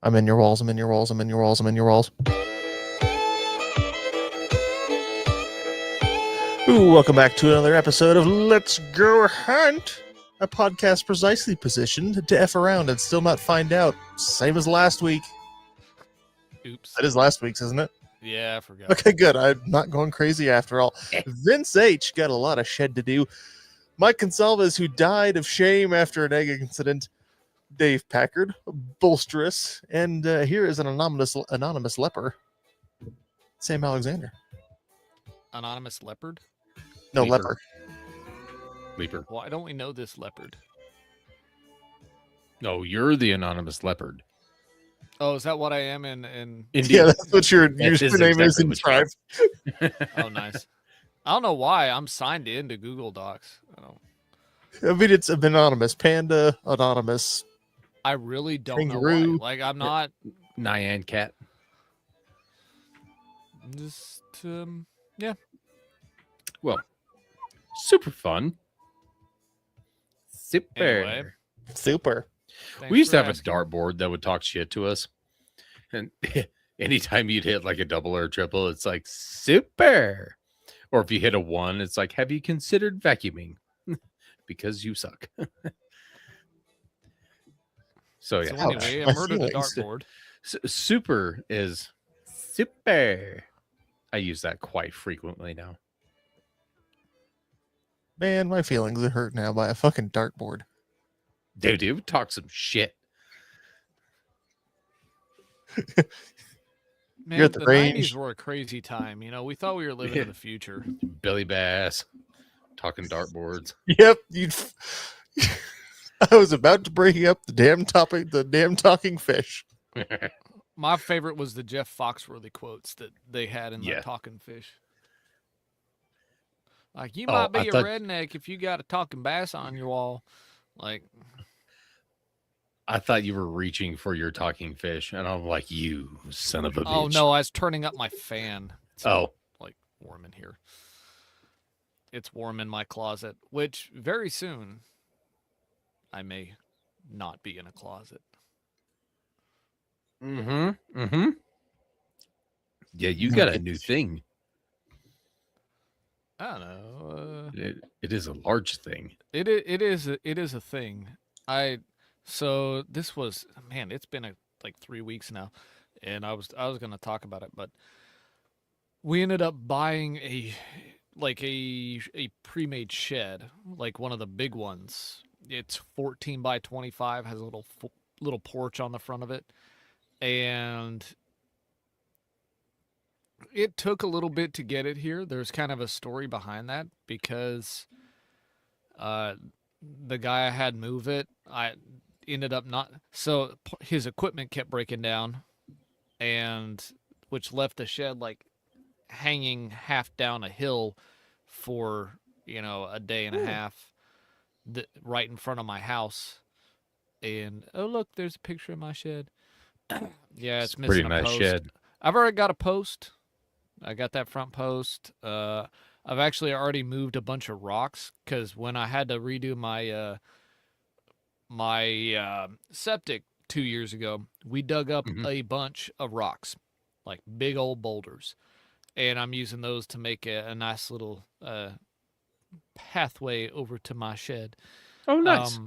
I'm in your walls. I'm in your walls. I'm in your walls. I'm in your walls. Ooh, welcome back to another episode of Let's Go Hunt, a podcast precisely positioned to F around and still not find out. Same as last week. Oops. That is last week's, isn't it? Yeah, I forgot. Okay, good. I'm not going crazy after all. Vince H. got a lot of shed to do. Mike Consalves, who died of shame after an egg incident. Dave Packard, bolsterous. And here is an anonymous leper. Sam Alexander. Anonymous leopard? No, Leaper. leper. Why don't we know this leopard? No, you're the anonymous leopard. Oh, is that what I am in? Indeed. Yeah, that's what your That is username is exactly in what Tribe. you Oh, nice. I don't know why I'm signed into Google Docs. I mean, it's anonymous. Panda, anonymous. I really don't know Kangaroo. why. Like, I'm not Nyan cat. just. Well, super fun. Super. Anyway. Super. Thanks We used for to have asking. a dartboard that would talk shit to us. And anytime you'd hit like a double or a triple, it's like super. Or if you hit a one, it's like, have you considered vacuuming? Because you suck. So yeah. So anyway, Ouch, I my murdered a feelings. dartboard. Super is super. I use that quite frequently now. Man, my feelings are hurt now by a fucking dartboard. Dude, talk some shit. Man, You're at the the range. 90s were a crazy time. You know, we thought we were living in the future. Billy Bass talking dartboards. Yep, you. I was about to bring up the damn topic, the damn talking fish. My favorite was the Jeff Foxworthy quotes that they had in Yeah. the Talking Fish. Like, you Oh, might be I a thought- redneck if you got a talking bass on your wall. Like, I thought you were reaching for your talking fish, and I'm like, you son of a bitch. oh no, I was turning up my fan. It's Oh, like warm in here. It's warm in my closet, which very soon I may not be in a closet. mm-hmm. Yeah, you got a new thing. I don't know. It is a large thing. It is a thing. So this was, man, it's been like 3 weeks now, and I was gonna talk about it, but we ended up buying a pre-made shed, like one of the big ones. It's 14 by 25, has a little porch on the front of it, and it took a little bit to get it here. There's kind of a story behind that because the guy I had move it, I ended up not, so his equipment kept breaking down, and which left the shed like hanging half down a hill for a day and a half, right in front of my house. And oh look, there's a picture of my shed. Yeah, it's missing Pretty a nice post. shed. I've already got a post. I got that front post. I've actually already moved a bunch of rocks because when I had to redo my septic 2 years ago, we dug up Mhm. a bunch of rocks, like big old boulders, and I'm using those to make a nice little pathway over to my shed. Oh, nice.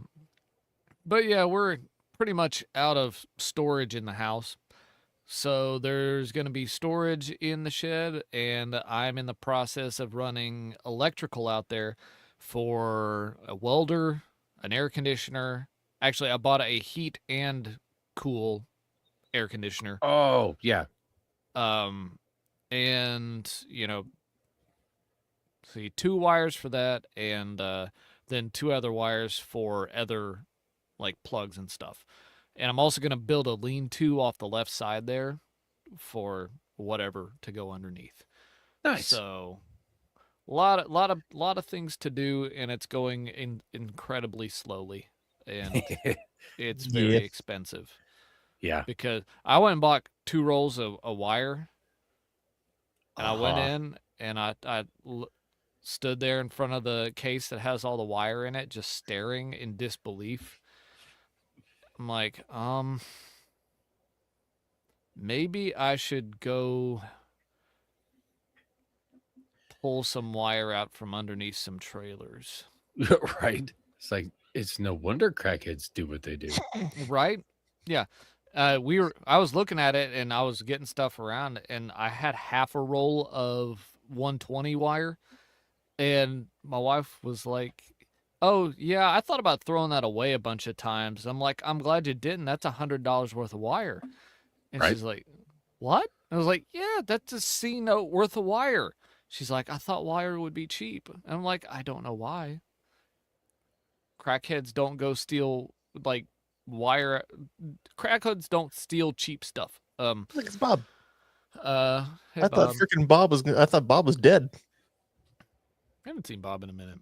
But yeah, we're pretty much out of storage in the house. So there's going to be storage in the shed, and I'm in the process of running electrical out there for a welder, an air conditioner. Actually, I bought a heat and cool air conditioner. Oh, yeah. And, see, 2 wires for that, and then 2 other wires for other, like, plugs and stuff. And I'm also going to build a lean-to off the left side there for whatever to go underneath. Nice. So, lot of things to do, and it's going incredibly slowly, and it's very Yeah. expensive Yeah. because I went and bought 2 rolls of wire, and I went Uh-huh. in and I stood there in front of the case that has all the wire in it, just staring in disbelief. I'm like, maybe I should go pull some wire out from underneath some trailers. Right? It's like it's no wonder crackheads do what they do. Right? Yeah. I was looking at it and I was getting stuff around and I had half a roll of 120 wire and my wife was like, "Oh, yeah, I thought about throwing that away a bunch of times." I'm like, "I'm glad you didn't. That's $100 worth of wire." And Right. she's like, "What?" I was like, "Yeah, that's a C note worth of wire." She's like, "I thought wire would be cheap." And I'm like, "I don't know why. Crackheads don't go steal like wire. Crackheads don't steal cheap stuff." Look, it's Bob. Hey, I thought Bob. freaking Bob was. I thought Bob was dead. I haven't seen Bob in a minute.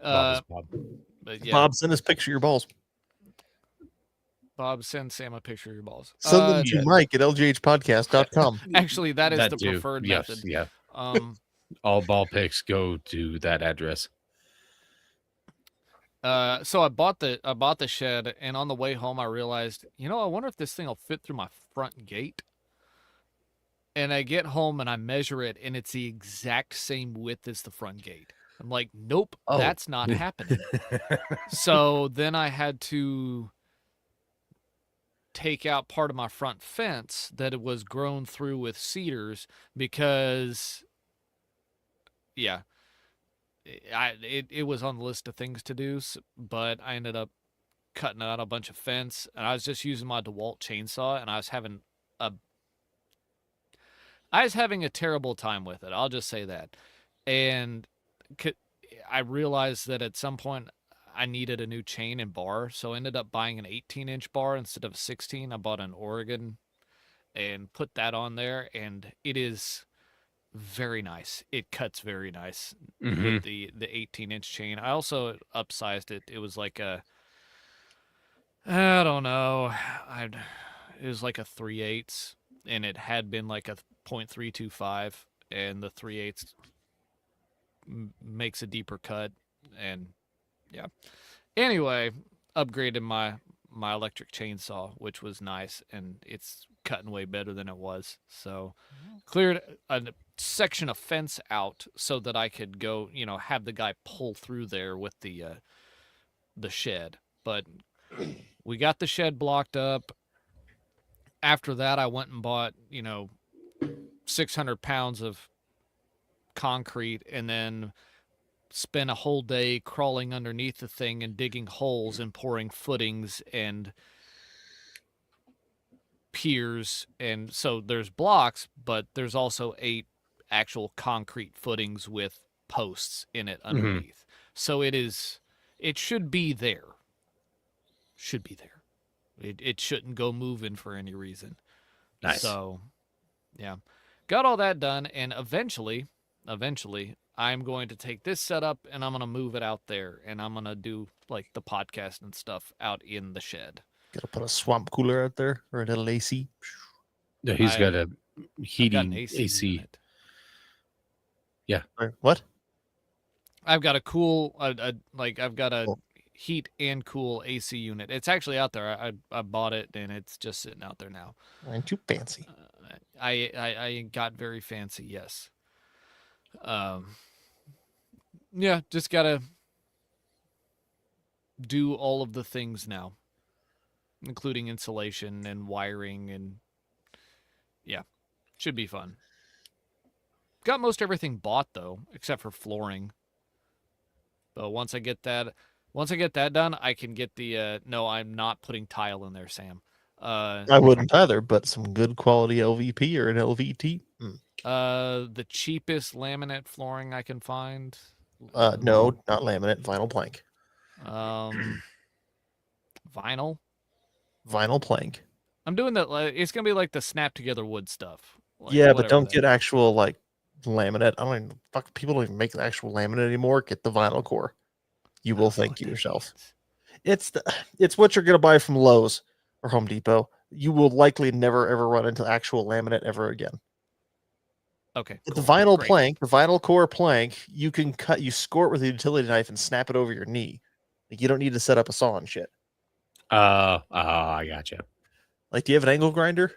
Bob is Bob. But yeah, Bob, send us picture your balls. Bob, send Sam a picture of your balls. Send them to yeah. Mike at lghpodcast.com. Actually, that is the too. preferred Yes, method. yeah. Um, All ball picks go to that address. so I bought the shed, and on the way home, I realized, I wonder if this thing will fit through my front gate. And I get home and I measure it, and it's the exact same width as the front gate. I'm like, nope, Oh. that's not happening. So then I had to take out part of my front fence that it was grown through with cedars because, yeah, it was on the list of things to do, but I ended up cutting out a bunch of fence, and I was just using my DeWalt chainsaw, and I was having a terrible time with it. I'll just say that. And I realized that at some point I needed a new chain and bar, so I ended up buying an 18-inch bar instead of a 16. I bought an Oregon and put that on there, and it is very nice. It cuts very nice with the 18-inch chain. I also upsized it. It was like I don't know. It was like a 3/8, and it had been like a .325, and the 3/8 makes a deeper cut, and yeah. Anyway, upgraded my electric chainsaw, which was nice, and it's cutting way better than it was. So cleared a section of fence out so that I could go, have the guy pull through there with the shed. But we got the shed blocked up. After that, I went and bought, 600 pounds of concrete, and then spent a whole day crawling underneath the thing and digging holes and pouring footings and piers. And so there's blocks, but there's also 8 actual concrete footings with posts in it underneath. So it should be there. It shouldn't go moving for any reason. Nice. So, yeah. Got all that done, and eventually, I'm going to take this setup and I'm going to move it out there, and I'm going to do like the podcast and stuff out in the shed. Gotta put a swamp cooler out there or a little AC. No, he's got a I've got heating an AC. unit. Or what? I've got a cool, I've got a heat and cool AC unit. It's actually out there. I bought it, and it's just sitting out there now. Ain't too fancy. I got very fancy, yes. Yeah, just gotta do all of the things now, including insulation and wiring, and yeah, should be fun. Got most everything bought though, except for flooring. But once I get that done, I can get the no, I'm not putting tile in there, Sam. I wouldn't either, but some good quality LVP or an LVT. The cheapest laminate flooring I can find. No, not laminate, vinyl plank. Vinyl. Vinyl plank. I'm doing that. It's gonna be like the snap together wood stuff. Like, Yeah, but whatever don't that get is. actual like laminate. I don't even people don't even make the actual laminate anymore. Get the vinyl core. You will thank What that yourself. means. It's what you're gonna buy from Lowe's or Home Depot. You will likely never ever run into actual laminate ever again. Okay. But cool. the vinyl Great. plank, the vinyl core plank, you can you score it with a utility knife and snap it over your knee. Like, you don't need to set up a saw and shit. I gotcha. Like, do you have an angle grinder?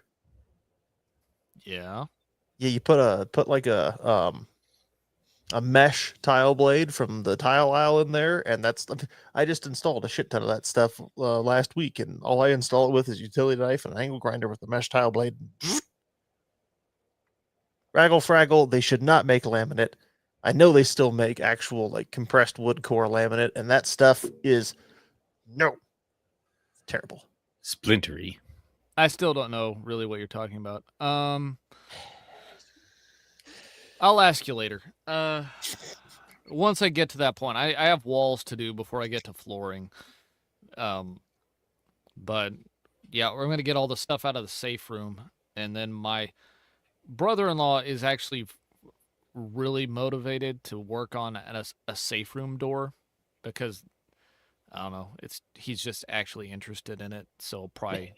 Yeah. Yeah, you put like a mesh tile blade from the tile aisle in there, and I just installed a shit ton of that stuff last week, and all I install it with is utility knife and an angle grinder with the mesh tile blade. Raggle fraggle, they should not make laminate. I know they still make actual like compressed wood core laminate, and that stuff is terrible. Splintery. I still don't know really what you're talking about. I'll ask you later. Once I get to that point, I have walls to do before I get to flooring. But yeah, we're gonna get all the stuff out of the safe room, and then my brother-in-law is actually really motivated to work on a safe room door because I don't know, he's just actually interested in it. So probably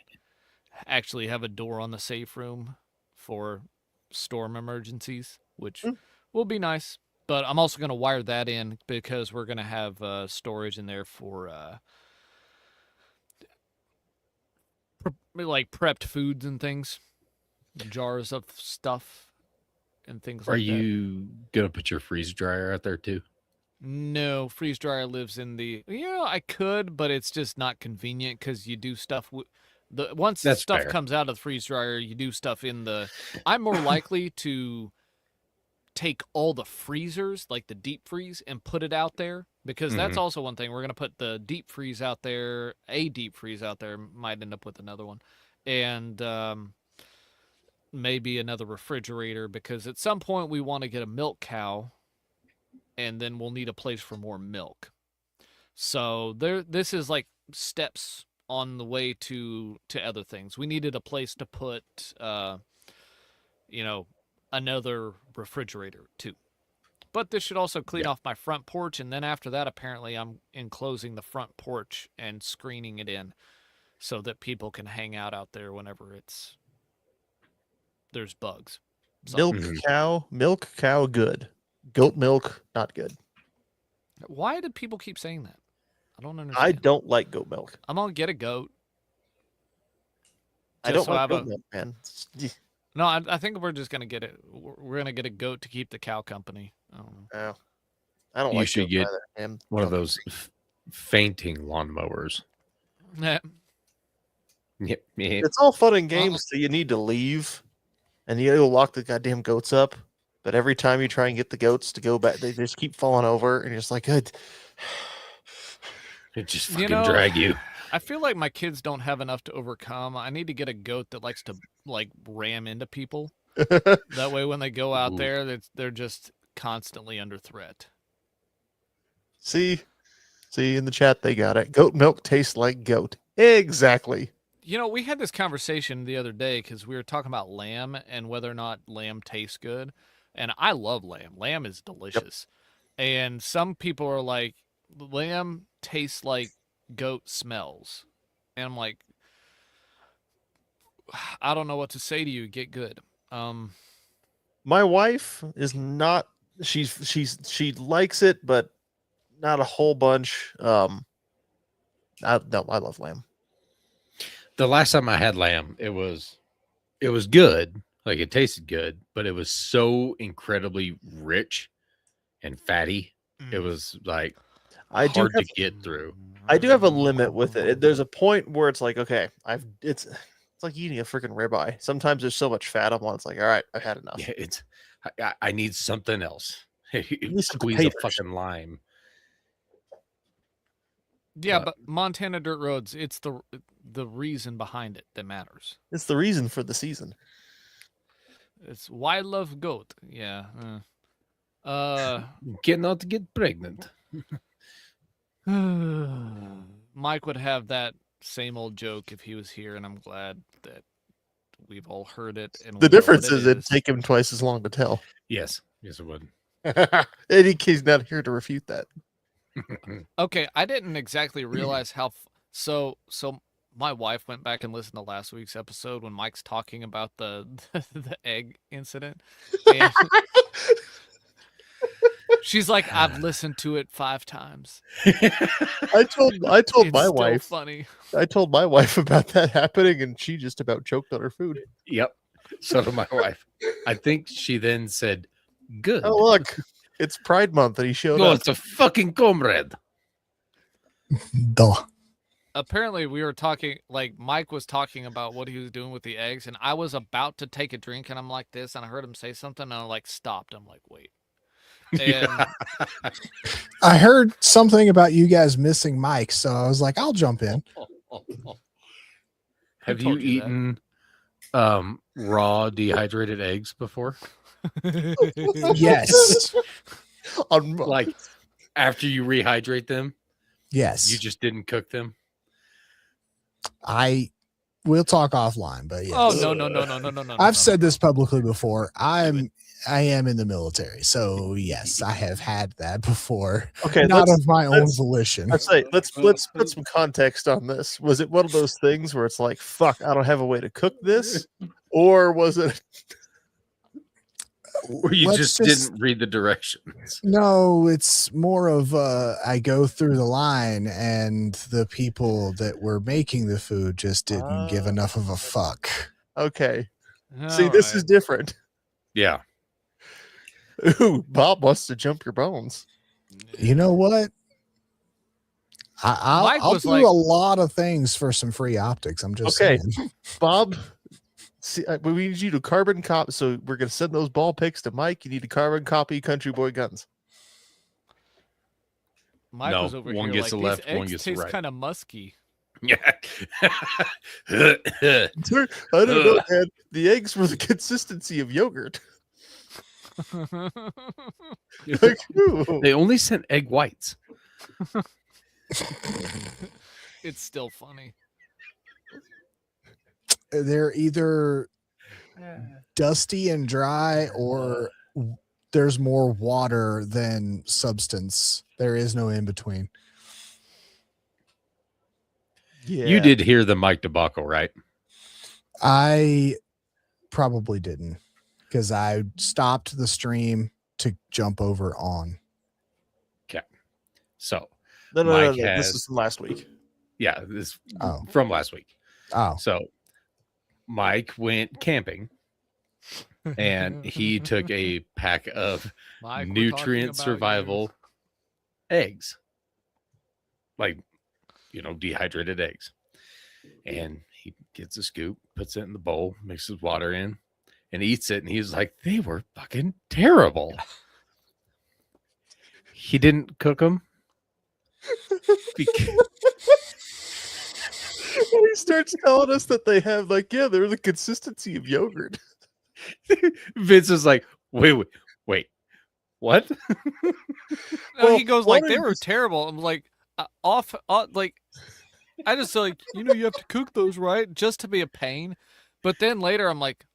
actually have a door on the safe room for storm emergencies, which will be nice. But I'm also going to wire that in because we're going to have storage in there for like prepped foods and things, jars of stuff and things Are like that. you gonna put your freeze dryer out there too? No, freeze dryer lives in the. Yeah, I could, but it's just not convenient because you do stuff. Once That's stuff fair. comes out of the freeze dryer, you do stuff in the. I'm more likely to take all the freezers, like the deep freeze, and put it out there because that's also one thing. We're gonna put the deep freeze out there. A deep freeze out there might end up with another one, and maybe another refrigerator because at some point we want to get a milk cow. And then we'll need a place for more milk. So this is like steps on the way to other things. We needed a place to put, another refrigerator too. But this should also clean off my front porch, and then after that, apparently, I'm enclosing the front porch and screening it in, so that people can hang out there whenever there's bugs. So, Milk cow, good. Goat milk, not good. why do people keep saying that? I don't understand. I don't like goat milk. I'm gonna get a goat. I don't like goat milk, man. No, I think we're just gonna get it. We're gonna get a goat to keep the cow company. I don't know. I don't You like should goats get either, man. one of those fainting lawnmowers. Nah. Yep. It's all fun and games till you need to leave, and you go lock the goddamn goats up. But every time you try and get the goats to go back, they just keep falling over, and you're just like, good. It just fucking drag you. I feel like my kids don't have enough to overcome. I need to get a goat that likes to like ram into people. That way, when they go out there, they're just constantly under threat. See, in the chat they got it. Goat milk tastes like goat. Exactly. We had this conversation the other day because we were talking about lamb and whether or not lamb tastes good. And I love lamb. Lamb is delicious. Yep. And some people are like, lamb tastes like goat smells. And I'm like, I don't know what to say to you. Get good. My wife is not. She likes it, but not a whole bunch. I love lamb. The last time I had lamb, it was good. Like it tasted good, but it was so incredibly rich and fatty. It was like hard to get through. I do have a limit with it. There's a point where it's like, okay, it's like eating a freaking ribeye. Sometimes there's so much fat on it's like, all right, I've had enough. Yeah, I need something else. Squeeze a fucking lime. Yeah, but Montana Dirt Roads, it's the reason behind it that matters. It's the reason for the season. It's why I love goat. Yeah. Cannot get pregnant. Mike would have that same old joke if he was here, and I'm glad that we've all heard it. And the difference is it'd take him twice as long to tell. Yes, it would. And he's not here to refute that. Okay, I didn't exactly realize how. So my wife went back and listened to last week's episode when Mike's talking about the egg incident. And She's like, I've listened to it 5 times. I told It's my still wife. funny. I told my wife about that happening, and she just about choked on her food. Yep. So did my wife. I think she then said, "Good." Oh look, it's Pride Month, and he showed No, up. it's a fucking comrade. Duh. Apparently, we were talking, like, Mike was talking about what he was doing with the eggs, and I was about to take a drink, and I'm like this, and I heard him say something, and I, like, stopped. I'm like, wait. And I heard something about you guys missing Mike, so I was like, I'll jump in. Have you told you that? eaten raw dehydrated eggs before? Yes. Like after you rehydrate them, Yes. you just didn't cook them? We'll talk offline, but yes. Oh, no. I've said this publicly before. I am in the military, so yes, I have had that before. Okay, Not let's, of my own let's- volition. let's put some context on this. Was it one of those things where it's like, fuck, I don't have a way to cook this, or was it? Or you Let's just didn't read the directions? No, it's more of I go through the line and the people that were making the food just didn't give enough of a fuck. Okay, see, this is different. Yeah. Ooh, Bob wants to jump your bones. You know what? Mike I'll was do like- a lot of things for some free optics. I'm just Okay. saying. Bob, see, we need you to carbon copy. So we're gonna send those ball pics to Mike. You need to carbon copy Country Boy Guns. Mike No, was over one here gets like, the these left, one eggs gets the taste right. kind of musky. Yeah. I don't know, man. The eggs were the consistency of yogurt. Like, ooh. They only sent egg whites. It's still funny. They're either dusty and dry or there's more water than substance. There is no in between. Yeah, You did hear the Mike debacle, right? I probably didn't because I stopped the stream to jump over on. So, No. Mike This has- is from last week. yeah, this Oh. from last week. Oh, So, Mike went camping and he took a pack of Mike, we're talking nutrient about survival eggs, like, dehydrated eggs. And he gets a scoop, puts it in the bowl, mixes water in, and eats it. And he's like, they were fucking terrible. He didn't cook them. And he starts telling us that they have, like, yeah, they're the consistency of yogurt. Vince is like, wait, what? No, Well, he goes one like, they of were these- terrible. I'm like, like, I just like, you have to cook those, right? Just to be a pain. But then later I'm like,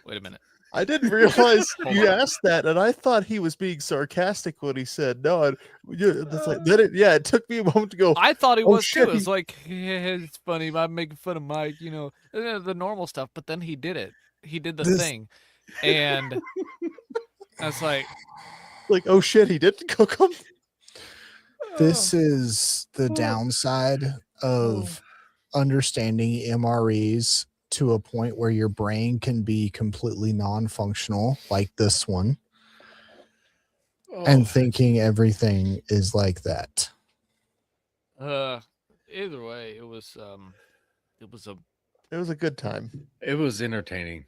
wait a minute. I didn't realize Hold you on. asked that, and I thought he was being sarcastic when he said no. That's like, it took me a moment to go. I thought he Oh, was shit, too. he- It's like, yeah, it's funny. I'm making fun of Mike, the normal stuff. But then he did it. He did the This- thing. And I was like, Like, oh shit, he didn't cook them. this is the downside of understanding MREs to a point where your brain can be completely non-functional, like this one, and thinking everything is like that. either way, it was a It was a good time. It was entertaining.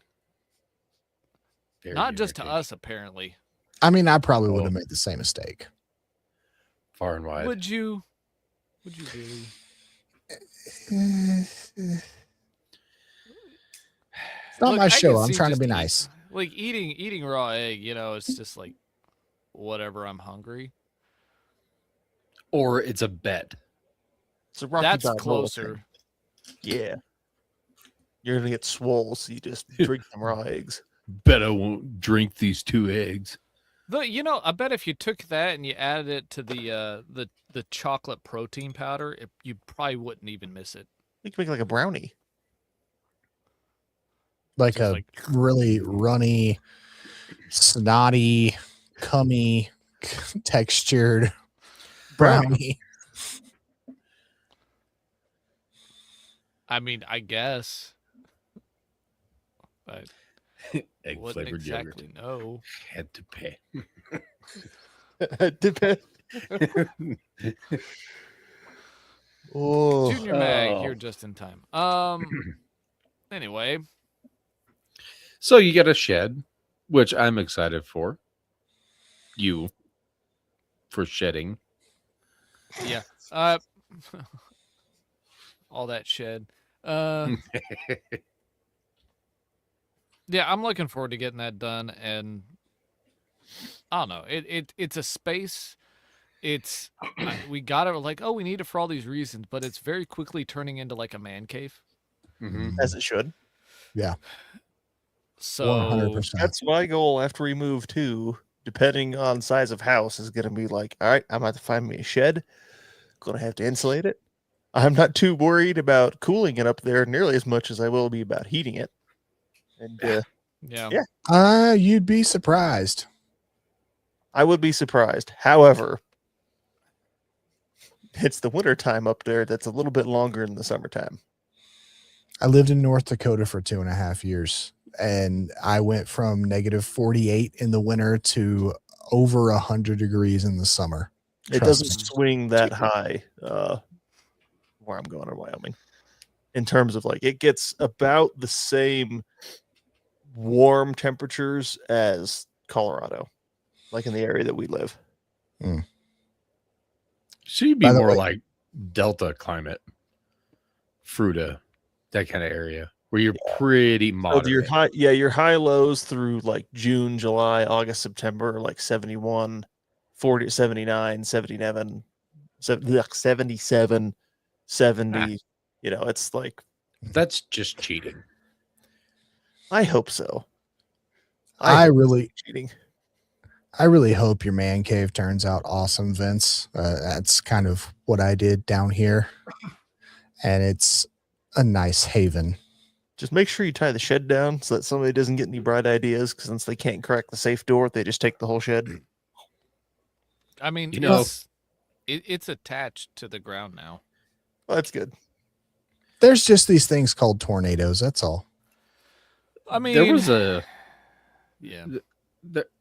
Very not just to entertaining. us apparently. I mean, I probably would Well- have made the same mistake. Far and wide. Would you really? It's not Look, my I show. can I'm see trying to just be eat- nice. Like eating raw egg, it's just like whatever. I'm hungry. Or it's a bet. It's a Rocky That's Balboa closer. thing. Yeah, you're gonna get swole, so you just drink some raw eggs. Bet I won't drink these 2 eggs. Though I bet if you took that and you added it to the chocolate protein powder, you probably wouldn't even miss it. You can make like a brownie. Like Just a really runny, snotty, cummy textured Brownie. brownie. I mean, I guess. But Egg wouldn't flavored yogurt. exactly know. Had to pay. Depend- oh, Junior Mag Oh. here just in time. Anyway, So you get a shed, which I'm excited for. You for shedding. yeah. All that shed. Yeah, I'm looking forward to getting that done, and I don't know. It's a space. It's we got it like, oh, we need it for all these reasons, but it's very quickly turning into like a man cave. Mhm. as it should. So 100%. That's my goal after we move too. Depending on size of house, is going to be like, all right, I'm going to find me a shed. Going to have to insulate it. I'm not too worried about cooling it up there nearly as much as I will be about heating it. And yeah. You'd be surprised. I would be surprised. However, it's the winter time up there that's a little bit longer than the summertime. I lived in North Dakota for 2.5 years, and I went from -48 in the winter to over 100 degrees in the summer. It Trust doesn't me. swing that high where I'm going in Wyoming. In terms of like, it gets about the same warm temperatures as Colorado, like in the area that we live. So you'd be By the more way- like Delta climate, Fruta, that kind of area where you're pretty So moderate. your high lows through like June, July, August, September are like 71, 40, 79, 77, 77, 70. You know, it's like, That's just cheating. I hope so. I hope it's really- cheating. I really hope your man cave turns out awesome, Vince. That's kind of what I did down here, and it's a nice haven. Just make sure you tie the shed down so that somebody doesn't get any bright ideas. Because since they can't crack the safe door, they just take the whole shed. I mean, You know- it's attached to the ground now. Well, that's good. There's just these things called tornadoes. That's all. I mean, There was a yeah.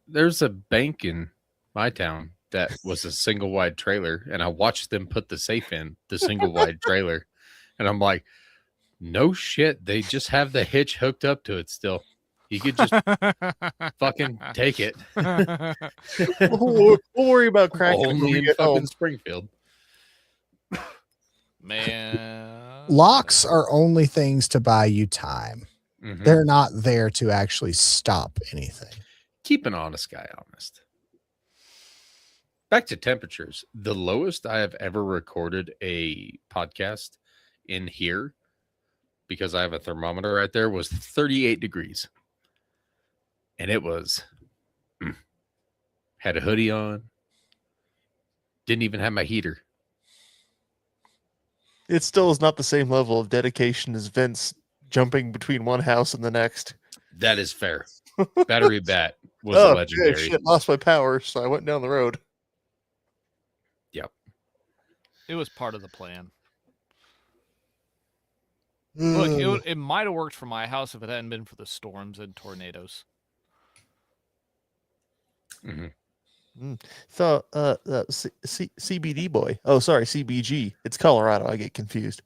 there's a bank in my town that was a single wide trailer, and I watched them put the safe in the single wide trailer, and I'm like, no shit, they just have the hitch hooked up to it still. You could just fucking take it. We'll worry about cracking it when Only we in get fucking home. Springfield. Man, Locks are only things to buy you time. Mhm. They're not there to actually stop anything. Keep an honest guy honest. Back to temperatures. The lowest I have ever recorded a podcast in here, because I have a thermometer right there, was 38 degrees. And it was had a hoodie on. Didn't even have my heater. It still is not the same level of dedication as Vince jumping between one house and the next. That is fair. Battery Bat was Oh, legendary. shit, lost my power, so I went down the road. it was part of the plan. Look, it might have worked for my house if it hadn't been for the storms and tornadoes. So, CBD boy. Oh, sorry, CBG. It's Colorado. I get confused.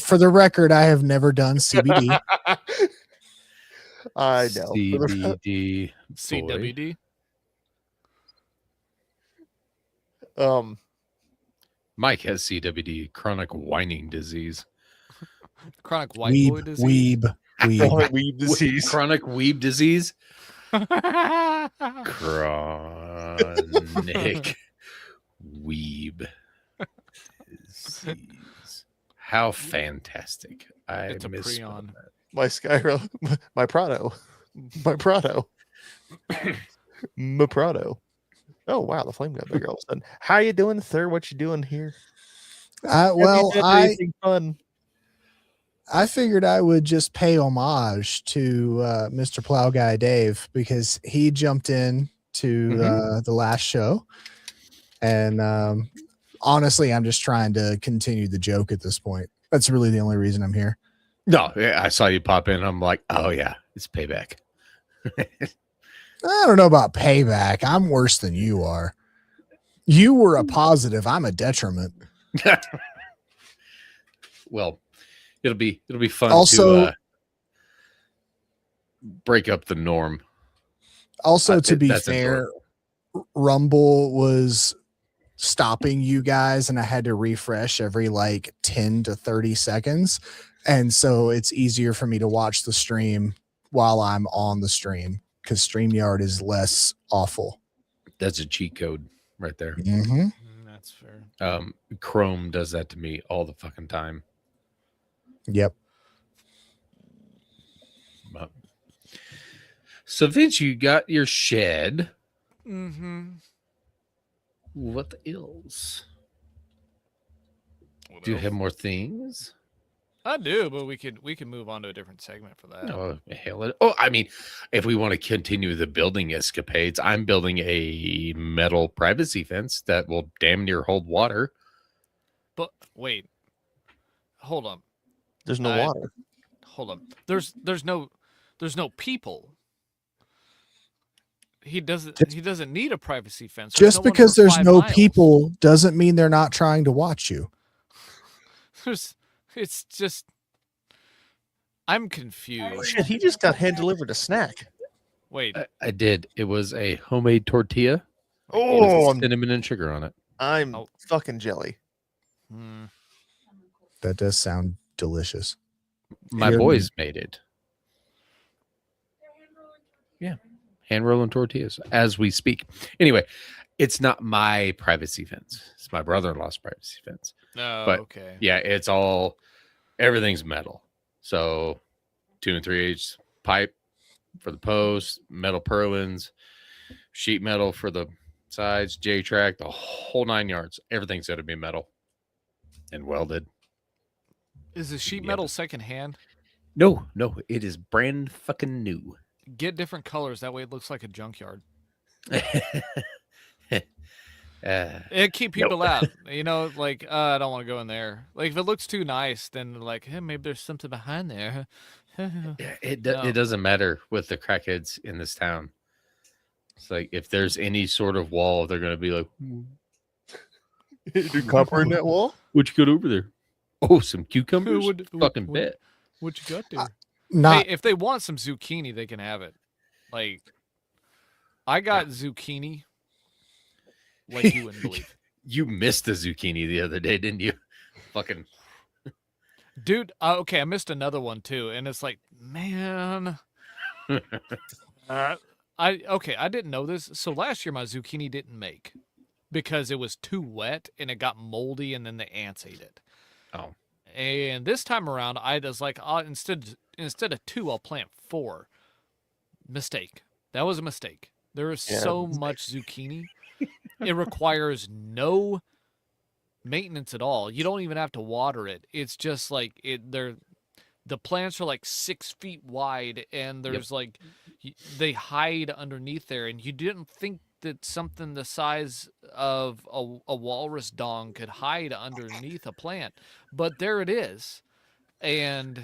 For the record, I have never done CBD. I know. For the- CBD. boy. CWD. Mike has CWD, chronic whining disease. Chronic white boy disease. Weeb. weed disease. Chronic weeb disease. Chronic weeb disease. How fantastic. I It's a misspelled prion. that. My Skyro, my Prado, my Prado, my Prado. Oh wow, the flame got bigger all of a sudden. How you doing, sir? What you doing here? Have you Well, done I anything fun? figured I would just pay homage to Mr. Plow Guy Dave because he jumped in to the last show, and honestly, I'm just trying to continue the joke at this point. That's really the only reason I'm here. No, yeah, I saw you pop in. I'm like, oh yeah, it's payback. I don't know about payback. I'm worse than you are. You were a positive. I'm a detriment. Well, it'll be fun Also- to break up the norm. Also, to be That's fair, enjoyable. Rumble was stopping you guys, and I had to refresh every like 10 to 30 seconds. And so it's easier for me to watch the stream while I'm on the stream because StreamYard is less awful. That's a cheat code right there. Mm-hmm. That's fair. Chrome does that to me all the fucking time. Yep. But- So Vince, you got your shed. Mm-hmm. What else? Do you have more things? I do, but we could move on to a different segment for that. Oh, hell. Oh, I mean, if we want to continue the building escapades, I'm building a metal privacy fence that will damn near hold water. But wait, hold on, There's no I- water. hold on. There's no people. He doesn't need a privacy fence. There's Just no one because for there's 5 no miles. people doesn't mean they're not trying to watch you. It's just I'm Oh confused. shit! He just got hand delivered a snack. Wait, I did. It was a homemade tortilla Oh, with cinnamon and sugar on it. I'm Oh. fucking jelly. hmm, That does sound delicious. My Here- boys made it. Yeah. Hand rolling tortillas as we speak. Anyway, it's not my privacy fence. It's my brother-in-law's privacy fence. no, but- okay. Yeah, everything's metal. So 2 3/8 pipe for the post, metal purlins, sheet metal for the sides, J-track, the whole 9 yards. Everything's got to be metal and welded. Is the sheet Yeah. metal secondhand? No, it is brand fucking new. Get different colors. That way it looks like a junkyard. It keep people out. You know, like I don't want to go in there. Like if it looks too nice, then like, hey, maybe there's something behind there. Yeah, it No. doesn't matter with the crackheads in this town. It's like if there's any sort of wall, they're gonna be like, Do copper in that wall? "What you got over there? Oh, some cucumbers. Fucking what, bet." what you got there? Not Hey, if they want some zucchini, they can have it. Like, I got zucchini. Like you wouldn't believe. You missed the zucchini the other day, didn't you? Fucking Dude, okay, I missed another one too, and it's like, man, I didn't know this. So last year my zucchini didn't make because it was too wet and it got moldy, and then the ants ate it. Oh. And this time around, I was like, instead of 2, I'll plant 4. Mistake. That was a mistake. There is Yeah, so much zucchini. It requires no maintenance at all. You don't even have to water it. It's just like the plants are like 6 feet wide, and there's like they hide underneath there, and you didn't think that something the size of a walrus dong could hide underneath a plant, but there it is. And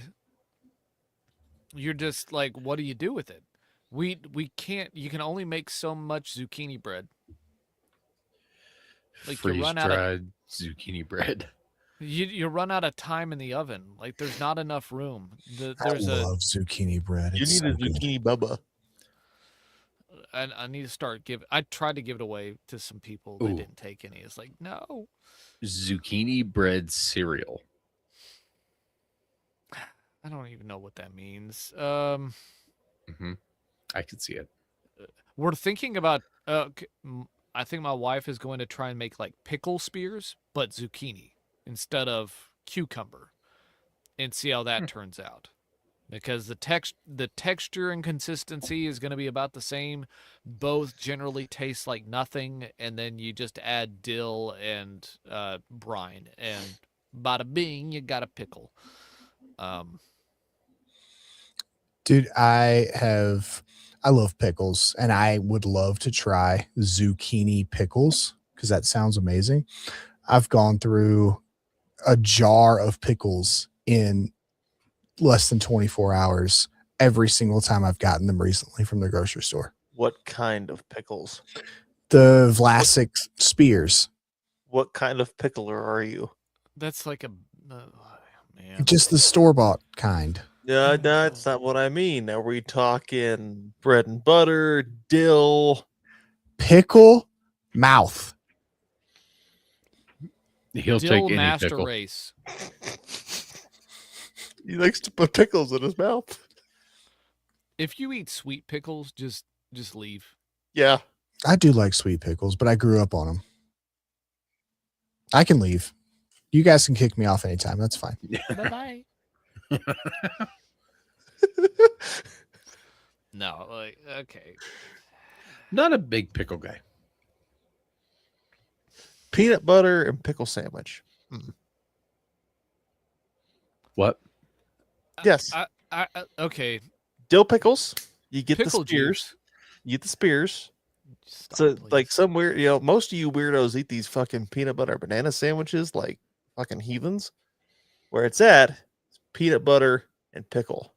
you're just like, what do you do with it? We can't. You can only make so much zucchini bread. Like you freeze run out of dried zucchini bread. you run out of time in the oven. Like there's not enough room. I There's a love zucchini bread. You It's need a so good. zucchini bubba. I need to start I tried to give it away to some people. They Ooh. didn't take any. It's like, no. Zucchini bread cereal. I don't even know what that means. Hmm I could see it. We're thinking about I think my wife is going to try and make like pickle spears, but zucchini instead of cucumber, and see how that turns out. Because the texture and consistency is going to be about the same. Both generally taste like nothing, and then you just add dill and brine, and bada bing, you got a pickle. Dude, I I love pickles, and I would love to try zucchini pickles because that sounds amazing. I've gone through a jar of pickles in less than 24 hours every single time I've gotten them recently from the grocery store. What kind of pickles? The Vlasic spears, What kind of pickler are you? That's like a man. just the store-bought kind. No, that's not what I mean. Are we talking bread and butter, dill? Pickle mouth. He'll Dill take any Master pickle. Race. He likes to put pickles in his mouth. If you eat sweet pickles, just leave. Yeah. I do like sweet pickles, but I grew up on them. I can leave. You guys can kick me off anytime. That's fine. Bye bye. No, like okay. Not a big pickle guy. Peanut butter and pickle sandwich. What? Yes. Okay. Dill pickles. You get Pickle the spears. juice. You get the spears. Stop, So please. like some weird, most of you weirdos eat these fucking peanut butter banana sandwiches like fucking heathens. Where it's at, it's peanut butter and pickle.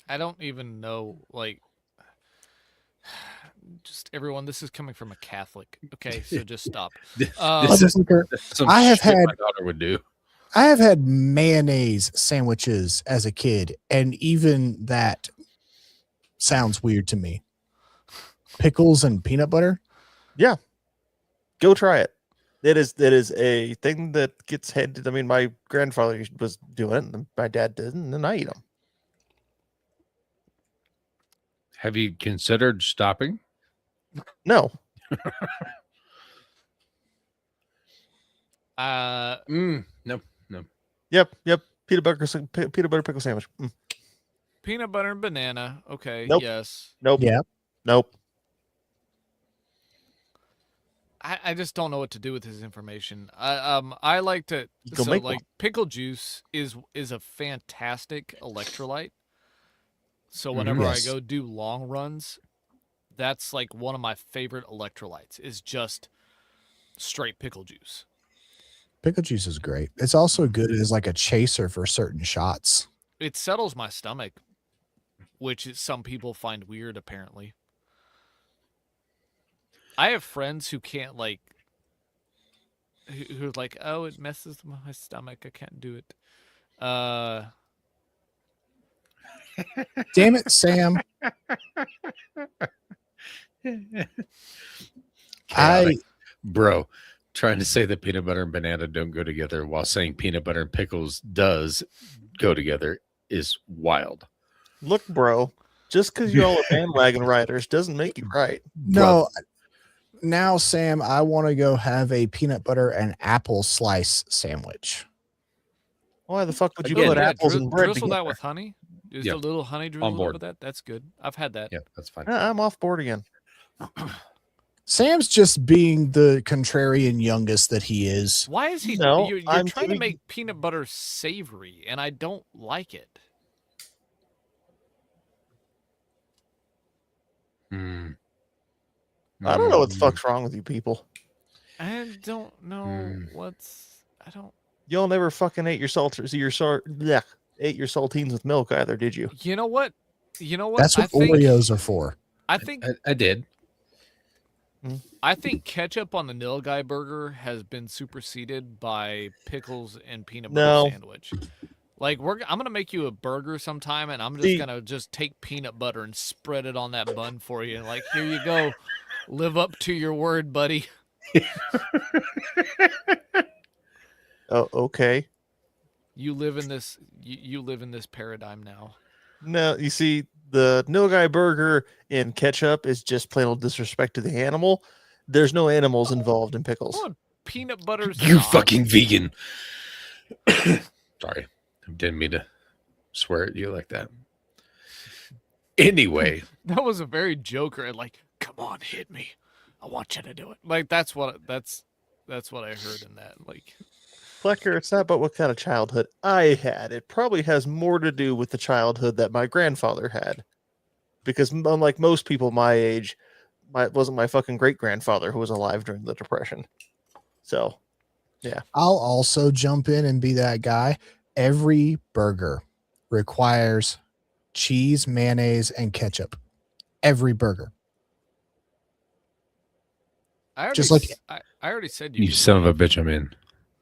I don't even know, like, just everyone. This is coming from a Catholic. Okay, so just stop. This This Motherfucker, That's some I have shit had- my daughter would do. I have had mayonnaise sandwiches as a kid, and even that sounds weird to me. Pickles and peanut butter? Go try it. That is a thing that gets handed. I mean, my grandfather was doing it, and my dad didn't, and then I eat them. Have you considered stopping? No, No. yep. Peanut butter pickle sandwich. peanut butter and banana. Okay, Nope. yes. Nope. Yeah. Nope. I just don't know what to do with his information. I like to You go so make like one. pickle juice is a fantastic electrolyte. So Mhm. whenever Yes. I go do long runs, that's like one of my favorite electrolytes is just straight pickle juice. Pickle juice is great. It's also good as like a chaser for certain shots. It settles my stomach, which is, some people find weird apparently. I have friends who can't like who are like, "Oh, it messes with my stomach. I can't do it." Damn it, Sam. Chaotic. Bro, trying to say that peanut butter and banana don't go together while saying peanut butter and pickles does go together is wild. Look, bro. Just because you all are bandwagon riders doesn't make you right. No. Now, Sam, I want to go have a peanut butter and apple slice sandwich. Why the fuck would you Again, put yeah, apples and bread drizzle that together? with honey. Just Yeah. a little honey drizzle board. over that. That's good. I've had that. Yeah, that's fine. I'm off board again. Sam's just being the contrarian youngest that he is. Why is he? No, you're I'm trying to doing- make peanut butter savory, and I don't like it. Hmm. I don't know what the fuck's wrong with you people. I don't know Hmm. what's. I don't. Y'all never fucking ate your ate your saltines with milk either, did you? You know what? You know what? That's what Oreos are for. I think. I did. I think ketchup on the Nilgai burger has been superseded by pickles and peanut butter No. sandwich. Like I'm gonna make you a burger sometime, and I'm just See- gonna take peanut butter and spread it on that bun for you. And like, here you go, live up to your word, buddy. Oh, okay. You live in this. You live in this paradigm now. No, you see, the Nilgai burger in ketchup is just plain old disrespect to the animal. There's no animals involved in pickles. Oh, peanut butter's You not. fucking vegan. Sorry. I didn't mean to swear at you like that. Anyway, That was a very Joker. Like, come on, hit me. I want you to do it. Like that's what I heard in that. Like, Flecker, it's not about what kind of childhood I had. It probably has more to do with the childhood that my grandfather had. because unlike most people my age, it wasn't my fucking great grandfather who was alive during the Depression. So, I'll also jump in and be that guy. Every burger requires cheese, mayonnaise, and ketchup. Every burger. I already, Just like- I already said You could son of do a bitch, I'm in.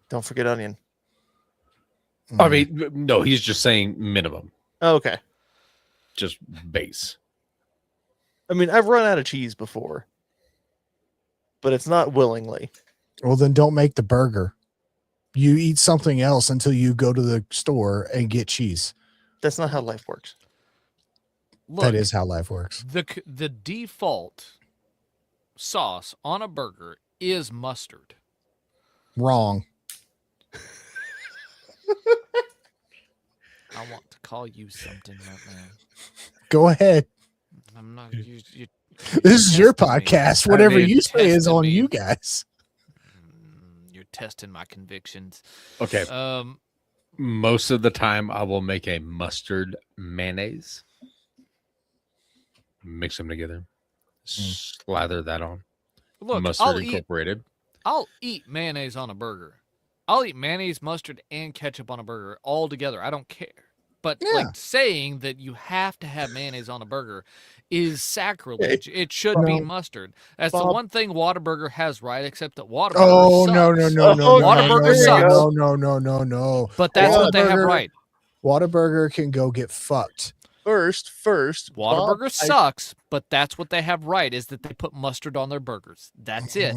don't forget onion. I mean, no, he's just saying minimum, Oh, okay. just base. I mean, I've run out of cheese before, but it's not willingly. Well, then don't make the burger. You eat something else until you go to the store and get cheese. That's not how life works. Look, That is how life works. the default sauce on a burger is mustard. Wrong. I want to call you something right now. Go ahead. I'm not. This is your testing me. podcast. Whatever You're you say is testing on me. you guys. You're testing my convictions. Okay. Most of the time, I will make a mustard mayonnaise, mix them together, slather that on. Look, Mustard Incorporated. I'll eat mayonnaise on a burger. I'll eat mayonnaise, mustard, and ketchup on a burger all together. I don't care. But like saying that you have to have mayonnaise on a burger is sacrilege. It should be mustard. That's the Bob. one thing Whataburger has right, except that Whataburger Oh sucks. no. Whataburger sucks. No. But that's what they have Whataburger- right. Whataburger can go get fucked. First, Whataburger Bob, sucks, but that's what they have right is that they put mustard on their burgers. That's it.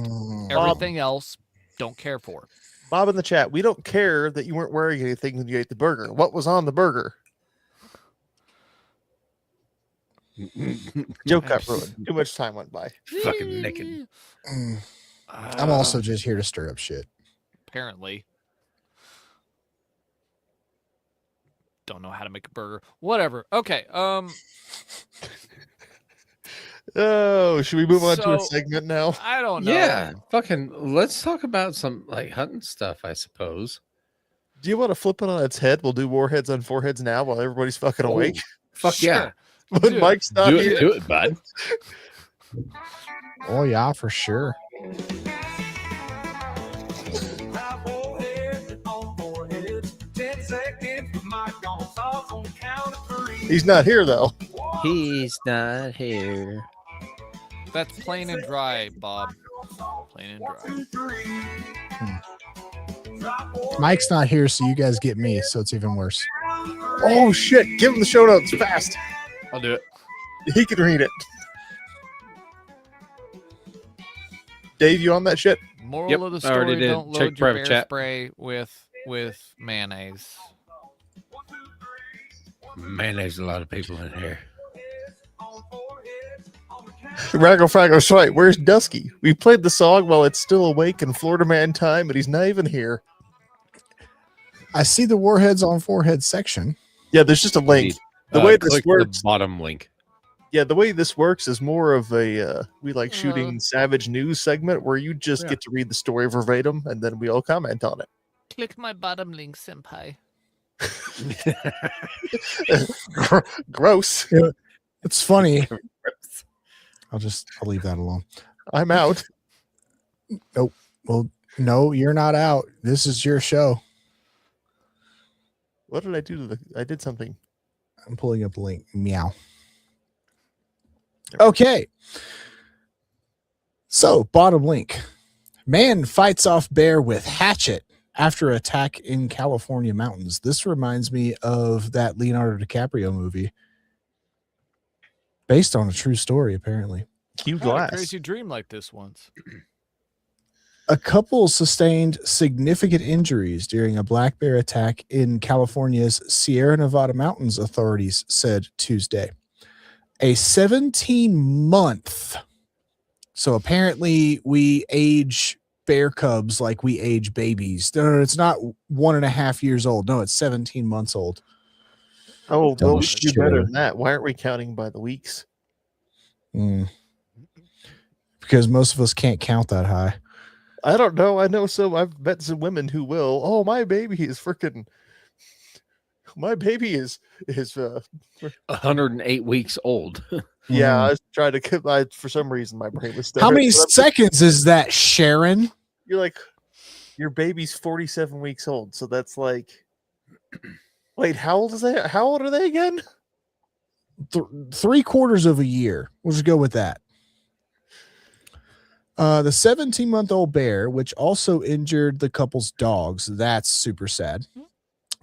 Everything else, don't care for. Bob in the chat, we don't care that you weren't wearing anything when you ate the burger. What was on the burger? Joke got ruined. Too much time went by. Fucking naked. I'm also just here to stir up shit. Apparently. Don't know how to make a burger. Whatever. Okay. Oh, should we move on to a So- segment now? I don't know. Yeah, fucking. Let's talk about some like hunting stuff, I suppose. Do you want to flip it on its head? We'll do warheads on foreheads now while everybody's fucking awake. Fuck yeah, Sure. When Dude, Mike's not do here. it, do it, bud. Oh yeah, for sure. He's not here though. He's not here. That's plain and dry, Bob. Plain and dry. Mike's not here, so you guys get me, so it's even worse. Oh shit! Give him the show notes fast. I'll do it. He can read it. Dave, you on that shit? Moral Yep, of the I already story: did. don't Check load your private bear chat. spray with mayonnaise. Man, there's a lot of people in here. Raggle Fraggle's right. Where's Dusky? We played the song while it's still awake in Florida Man time, but he's not even here. I see the warheads on forehead section. Yeah, there's just a link. The way this click works, the bottom link. yeah, the way this works is more of a we like shooting savage news segment where you just get to read the story verbatim and then we all comment on it. Click my bottom link, senpai. Gross. It's funny. I'll leave that alone. I'm out. Well, no, you're not out. This is your show. What did I do to the? I did something. I'm pulling up the link. Meow. Okay. So, bottom link. Man fights off bear with hatchet after attack in California mountains. This reminds me of that Leonardo DiCaprio movie. Based on a true story, apparently. Q I had a glass. crazy dream like this once. A couple sustained significant injuries during a black bear attack in California's Sierra Nevada mountains, authorities said Tuesday. A 17-month. So apparently we age bear cubs like we age babies. No, it's not 1.5 years old. No, it's 17 months old. Oh, Dumb well, we should do better shit. than that. Why aren't we counting by the weeks? Because most of us can't count that high. I don't know. I know some. I've met some women who will. Oh, my baby is freaking my baby is 108 weeks old. yeah. I Mhm. was trying to get for some reason my brain was How many but I'm- seconds is that, Sharon? You're like, your baby's 47 weeks old, so that's like, wait, how old is they? How old are they again? 3/4 of a year. We'll just go with that. The 17-month-old bear, which also injured the couple's dogs, that's super sad,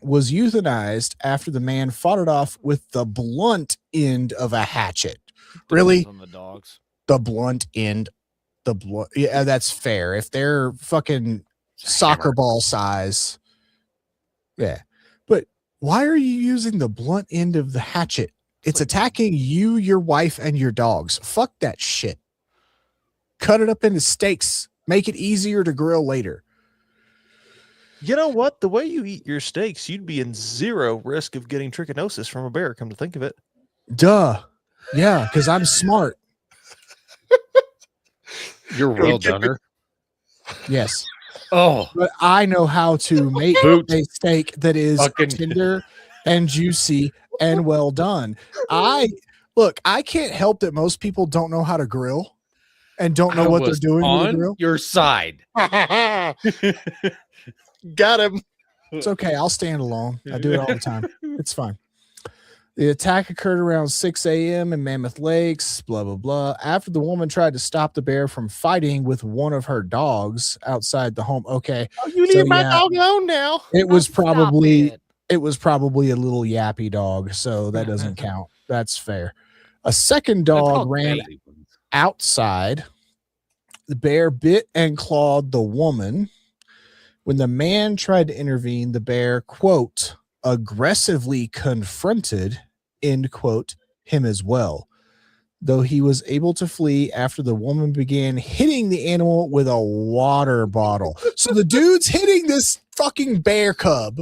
was euthanized after the man fought it off with the blunt end of a hatchet. Really? Depends on the dogs. The blunt end. Yeah, that's fair. If they're fucking soccer ball size. Yeah. But why are you using the blunt end of the hatchet? It's attacking you, your wife, and your dogs. Fuck that shit. Cut it up into steaks. Make it easier to grill later. You know what? The way you eat your steaks, you'd be in zero risk of getting trichinosis from a bear. Come to think of it. Duh. Yeah, because I'm smart. You're well doneer. Yes. Oh, But I know how to make Boot. a steak that is Fucking- tender and juicy and well done. I can't help that most people don't know how to grill and don't know I what they're was doing with a on grill. your side. Got him. It's okay. I'll stand alone. I do it all the time. It's fine. The attack occurred around 6 a.m. in Mammoth Lakes, blah, blah, blah. After the woman tried to stop the bear from fighting with one of her dogs outside the home. Okay. Oh, you So, leave my yeah. dog alone now. It was Oh, stop probably it. it was probably a little yappy dog, so that doesn't count. That's fair. A second They're dog called ran baby ones. outside. The bear bit and clawed the woman. When the man tried to intervene, the bear, quote, aggressively confronted, end quote, him as well. Though he was able to flee after the woman began hitting the animal with a water bottle. So the dude's hitting this fucking bear cub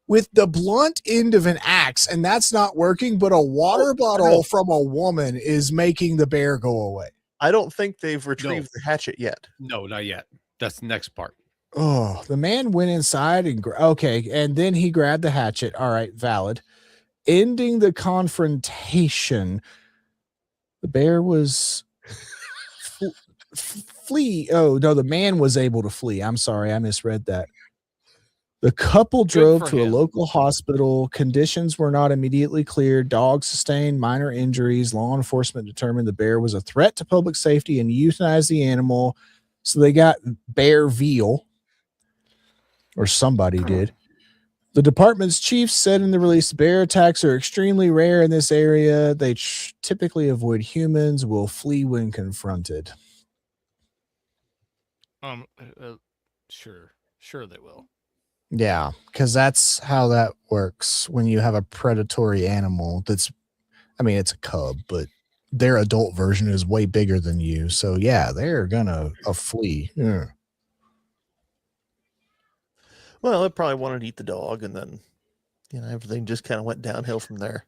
with the blunt end of an axe, and that's not working, but a water bottle from a woman is making the bear go away. I don't think they've retrieved the hatchet yet. No, not yet. That's the next part. Oh, the man went inside and okay, and then he grabbed the hatchet. All right, valid. Ending the confrontation, the bear was flee. Oh no, the man was able to flee. I'm sorry, I misread that. The couple drove for to a him. local hospital. Conditions were not immediately cleared. Dog sustained minor injuries. Law enforcement determined the bear was a threat to public safety and euthanized the animal. So they got bear veal, or somebody did. The department's chief said in the release, bear attacks are extremely rare in this area. They typically avoid humans, will flee when confronted. Sure they will. Yeah, because that's how that works when you have a predatory animal that's, I mean, it's a cub, but their adult version is way bigger than you. So, yeah, they're going to flee. Yeah. Well, it probably wanted to eat the dog, and then everything just kind of went downhill from there.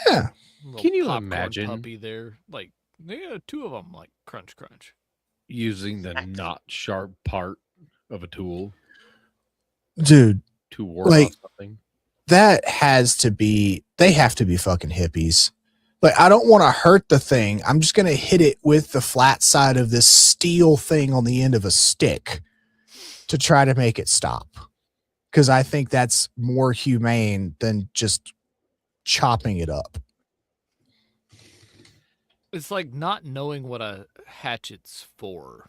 Yeah. Little Can you popcorn imagine? puppy there? Like, yeah, two of them, like crunch, crunch. Using the not sharp part of a tool Dude, to ward Like- off something. that has to be, they have to be fucking hippies. Like, I don't want to hurt the thing. I'm just going to hit it with the flat side of this steel thing on the end of a stick to try to make it stop. Because I think that's more humane than just chopping it up. It's like not knowing what a hatchet's for.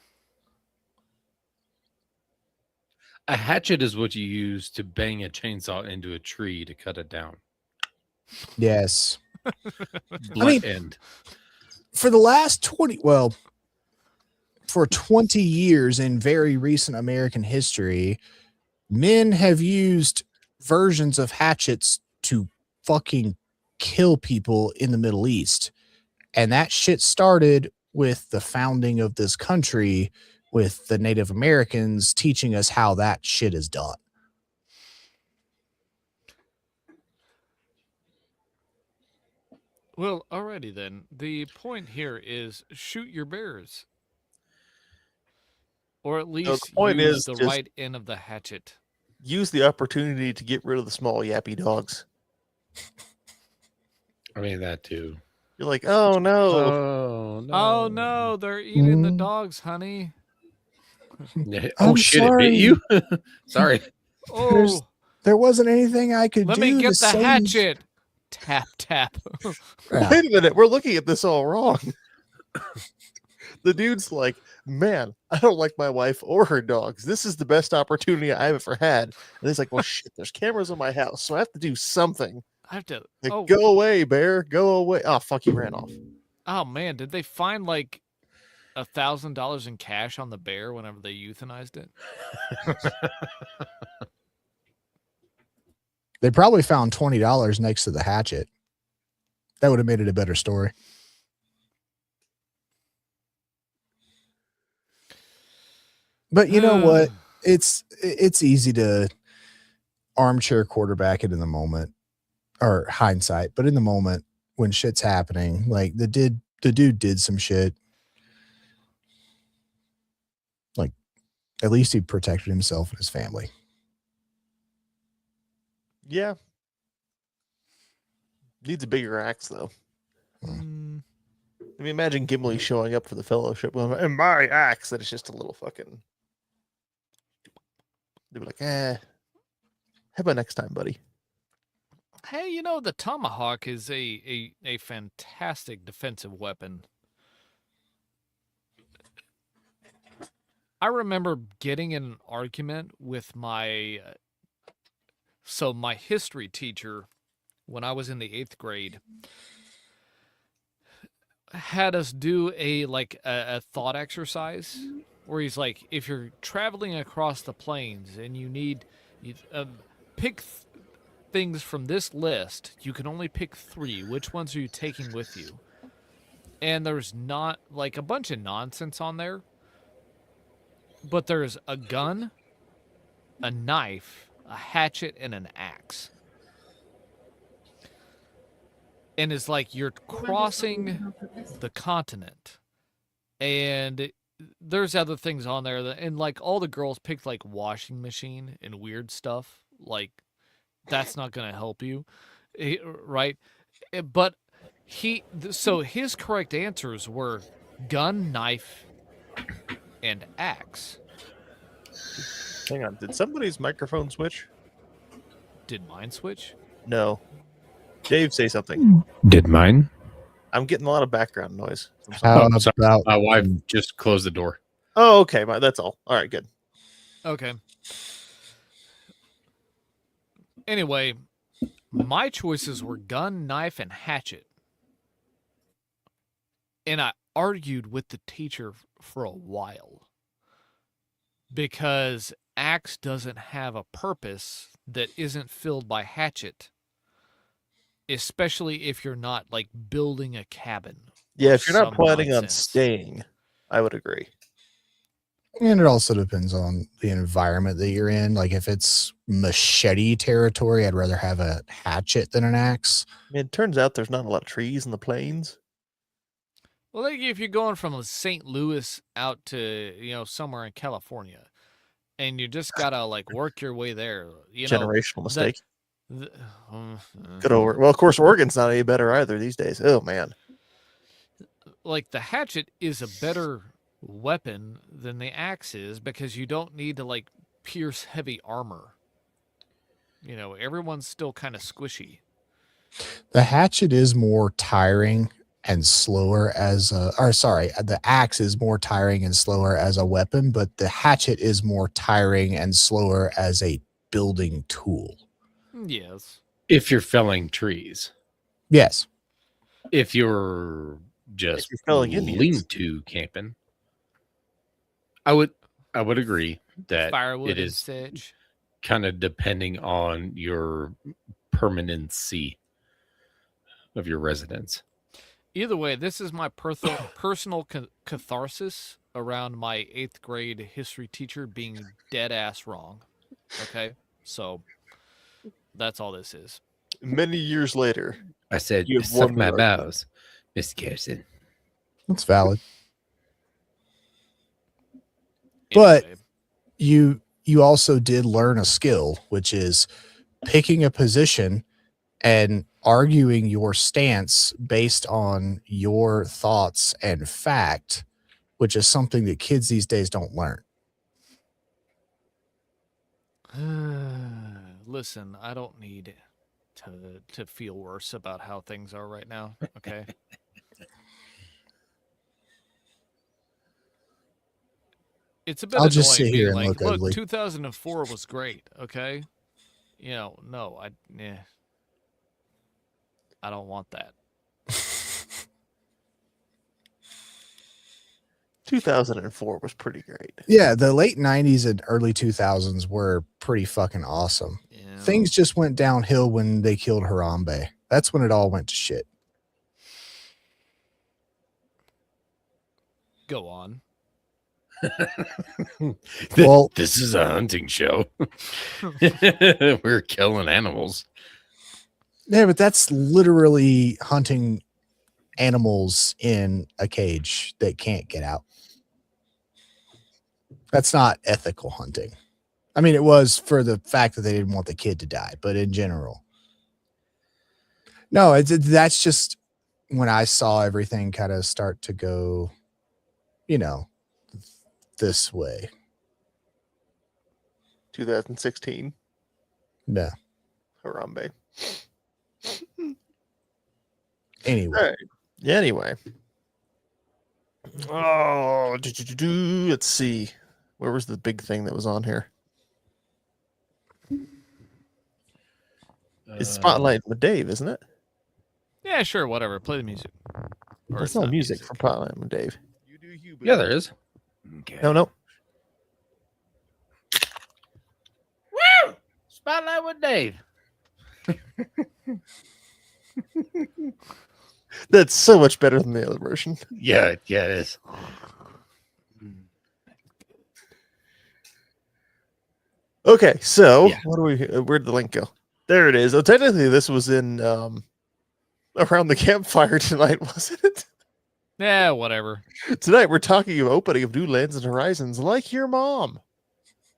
A hatchet is what you use to bang a chainsaw into a tree to cut it down. Yes. Blunt end. For the last 20, well, for 20 years in very recent American history, men have used versions of hatchets to fucking kill people in the Middle East. And that shit started with the founding of this country, with the Native Americans teaching us how that shit is done. Well, alrighty then. The point here is shoot your bears. Or at least point use is the just- right end of the hatchet. Use the opportunity to get rid of the small yappy dogs. I mean that too. You're like, oh no. Oh no! Oh no, they're eating the Mm. dogs, honey. Yeah. Oh I'm shit! It bit you. Sorry. Oh, There wasn't anything I could let do me to get the save. hatchet. Tap tap. Yeah. Wait a minute, we're looking at this all wrong. The dude's like, man, I don't like my wife or her dogs. This is the best opportunity I've ever had. And he's like, well, shit, there's cameras in my house, so I have to do something. I have to. Like, Oh, go away, bear, go away. Oh, fuck, he ran off. oh man, did they find like $1,000 in cash on the bear whenever they euthanized it? They probably found $20 next to the hatchet. That would have made it a better story. But you know what? It's easy to armchair quarterback it in the moment or hindsight, but in the moment when shit's happening, like the dude did some shit. Like at least he protected himself and his family. Yeah. Needs a bigger axe, though. Mm, I mean, imagine Gimli showing up for the fellowship with and my axe, that it's just a little fucking. They'd be like, how about next time, buddy? hey, you know the tomahawk is a fantastic defensive weapon. I remember getting in an argument with my my history teacher when I was in the 8th grade had us do a thought exercise where he's like, if you're traveling across the plains and you pick things from this list, you can only pick 3. Which ones are you taking with you? And there's not like a bunch of nonsense on there, but there's a gun, a knife, a hatchet, and an axe. And it's like you're crossing the continent, and there's other things on there and like all the girls picked like washing machine and weird stuff. Like that's not going to help you, right? But his correct answers were gun, knife, and axe. Hang on. Did somebody's microphone switch? Did mine switch? No. Dave, say something. Did mine? I'm getting a lot of background noise. How sorry. about My wife just closed the door. Oh, okay. That's all. All right, good. Okay. Anyway, my choices were gun, knife, and hatchet. And I argued with the teacher for a while because axe doesn't have a purpose that isn't filled by hatchet, especially if you're not like building a cabin. Yeah, or if you're not some planning on nonsense. staying, I would agree. And it also depends on the environment that you're in. Like if it's machete territory, I'd rather have a hatchet than an axe. I mean, it turns out there's not a lot of trees in the plains. Well, like if you're going from St. Louis out to, somewhere in California, and you just gotta like work your way there, Generational mistake. uh, Good over. Well, of course, Oregon's not any better either these days. Oh man. like the hatchet is a better weapon than the axe is because you don't need to like pierce heavy armor. Everyone's still kind of squishy. The hatchet is more tiring and slower the axe is more tiring and slower as a weapon, but the hatchet is more tiring and slower as a building tool. Yes. If you're felling trees. Yes. If you're just you're felling Indians. lean-to camping, I would agree that Firewood it and is such. kind of depending on your permanency of your residence. Either way, this is my personal catharsis around my 8th grade history teacher being dead ass wrong. Okay, so that's all this is. Many years later, I said, You have suck one my more bows, Miss Garrison. That's valid. But- Anyway, You also did learn a skill, which is picking a position and arguing your stance based on your thoughts and fact, which is something that kids these days don't learn. Listen, I don't need to feel worse about how things are right now. Okay. It's a bit I'll just annoying sit here being and like, look look, ugly. 2004 was great. Okay. No, I don't want that. 2004 was pretty great. Yeah, the late 90s and early 2000s were pretty fucking awesome. Yeah. Things just went downhill when they killed Harambe. That's when it all went to shit. Go on. Well, This is a hunting show. We're killing animals. yeah, but that's literally hunting animals in a cage that can't get out. That's not ethical hunting. I mean, it was for the fact that they didn't want the kid to die, but in general. No, that's just when I saw everything kind of start to go, this way. 2016, No. Harambe. Anyway. All right. Yeah, anyway. Oh, let's see. Where was the big thing that was on here? It's Spotlight with Dave, isn't it? Yeah, sure, whatever. Play the music. Or There's it's no not music for Spotlight with Dave. You do you, Yeah, there is. Okay. No. Woo! Spotlight with Dave. That's so much better than the other version. Yeah, it is. Okay, so Yeah. where'd the link go? There it is. Oh, technically this was in around the campfire tonight, wasn't it? Yeah, whatever. Tonight we're talking of opening of new lands and horizons, like your mom.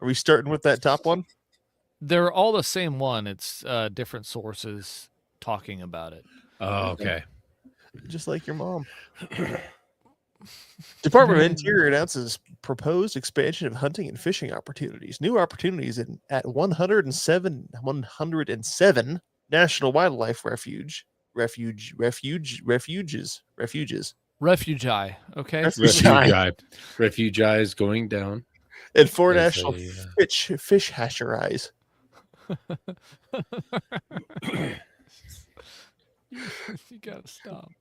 Are we starting with that top one? They're all the same one. It's different sources talking about it. Oh, okay. Just like your mom. Department of Interior announces proposed expansion of hunting and fishing opportunities. New opportunities at 107 National Wildlife refuges. Refugee, okay? Refugee is going down. And 4 As national a, fish hatcheries. You gotta stop.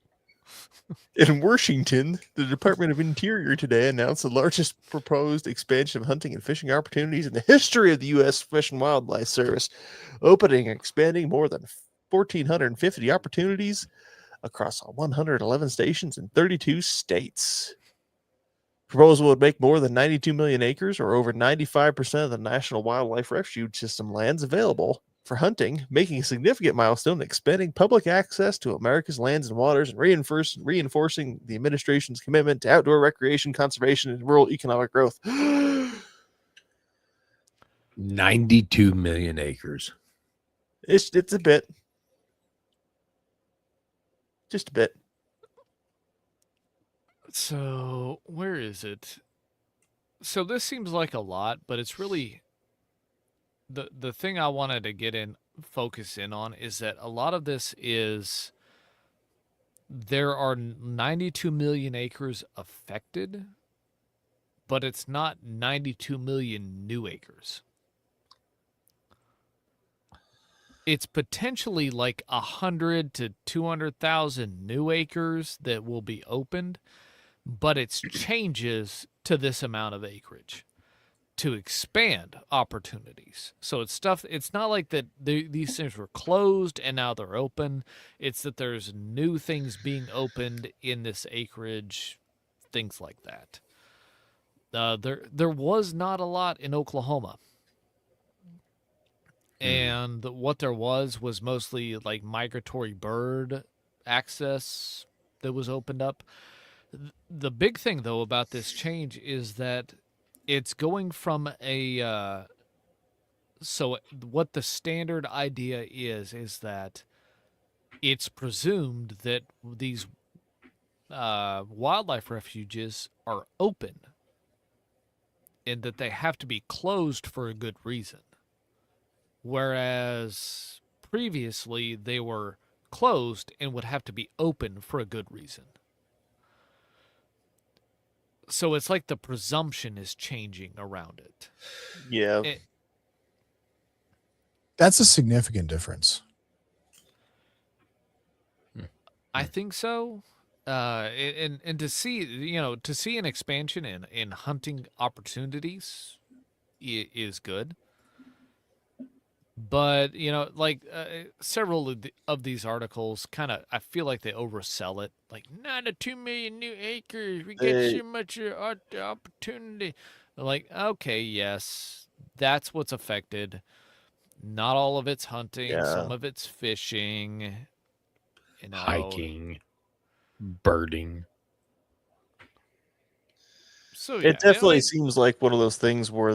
In Washington, the Department of Interior today announced the largest proposed expansion of hunting and fishing opportunities in the history of the U.S. Fish and Wildlife Service, opening and expanding more than 1,450 opportunities across 111 stations in 32 states. Proposal would make more than 92 million acres, or over 95% of the National Wildlife Refuge System lands available for hunting, making a significant milestone, expanding public access to America's lands and waters, and reinforcing the administration's commitment to outdoor recreation, conservation, and rural economic growth. 92 million acres. It's a bit. Just a bit. So, where is it? So this seems like a lot, but it's really the thing I wanted to focus in on is that a lot of this is there are 92 million acres affected, but it's not 92 million new acres. It's potentially like 100 to 200,000 new acres that will be opened, but it's changes to this amount of acreage to expand opportunities. So it's stuff, it's not like that these things were closed and now they're open. It's that there's new things being opened in this acreage, things like that. There was not a lot in Oklahoma. And what there was mostly like migratory bird access that was opened up. The big thing, though, about this change is that it's going from so what the standard idea is that it's presumed that these wildlife refuges are open and that they have to be closed for a good reason. Whereas previously they were closed and would have to be open for a good reason. So it's like the presumption is changing around it. Yeah. That's a significant difference. I think so. And to see, to see an expansion in hunting opportunities is good. But, several of these articles kind of, I feel like they oversell it. Like, not a 2 million new acres. We get so much opportunity. Like, okay, yes, that's what's affected. Not all of it's hunting. Yeah. Some of it's fishing. Hiking, birding. So It definitely seems like one of those things where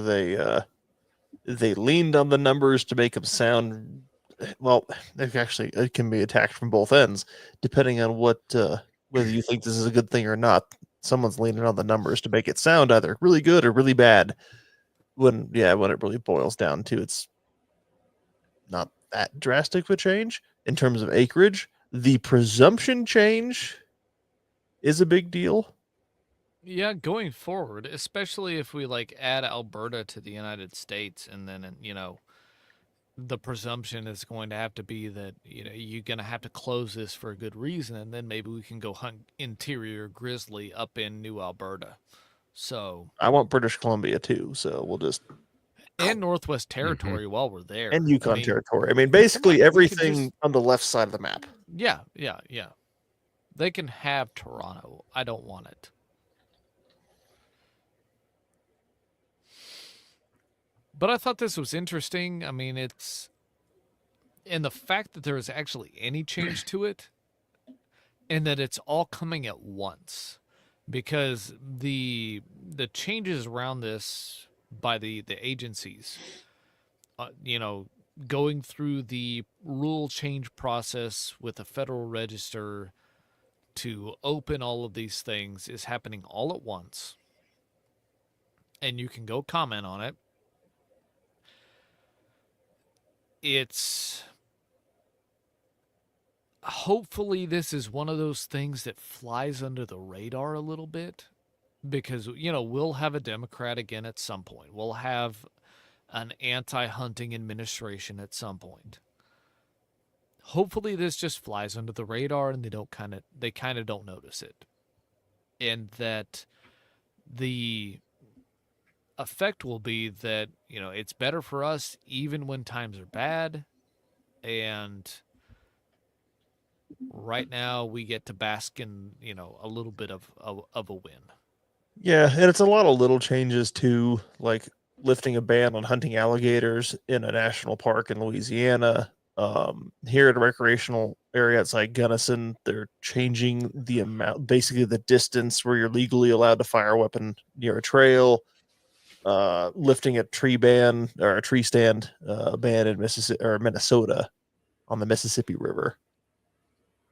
they leaned on the numbers to make them sound well. Actually, it can be attacked from both ends, depending on whether you think this is a good thing or not. Someone's leaning on the numbers to make it sound either really good or really bad. When it really boils down to, it's not that drastic of a change in terms of acreage. The presumption change is a big deal. Yeah, going forward, especially if we add Alberta to the United States, and then the presumption is going to have to be that you're going to have to close this for a good reason, and then maybe we can go hunt interior grizzly up in New Alberta. So I want British Columbia too, so we'll just and Northwest Territory while we're there, and Yukon Territory. I mean, basically everything on the left side of the map. Yeah. They can have Toronto. I don't want it. But I thought this was interesting. I mean, and the fact that there is actually any change to it, and that it's all coming at once, because the changes around this by the agencies, going through the rule change process with the Federal Register to open all of these things is happening all at once, and you can go comment on it. It's hopefully this is one of those things that flies under the radar a little bit, because we'll have a Democrat again at some point. We'll have an anti-hunting administration at some point. Hopefully this just flies under the radar and they kind of don't notice it, and that the effect will be that it's better for us even when times are bad, and right now we get to bask in a little bit of a win. Yeah, and it's a lot of little changes too, like lifting a ban on hunting alligators in a national park in Louisiana. Here at a recreational area outside Gunnison, they're changing the amount, basically the distance where you're legally allowed to fire a weapon near a trail. Lifting a tree ban or a tree stand ban in Minnesota on the Mississippi River.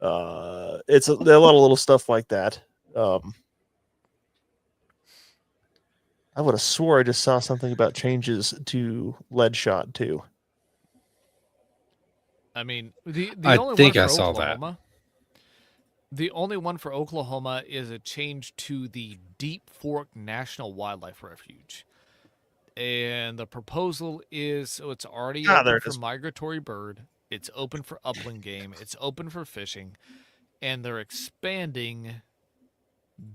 It's a lot of little stuff like that. I would have swore I just saw something about changes to lead shot too. I mean, the I only think one I for saw Oklahoma, the only one for Oklahoma is a change to the Deep Fork National Wildlife Refuge. And the proposal is, so it's already open for migratory bird. It's open for upland game. It's open for fishing. And they're expanding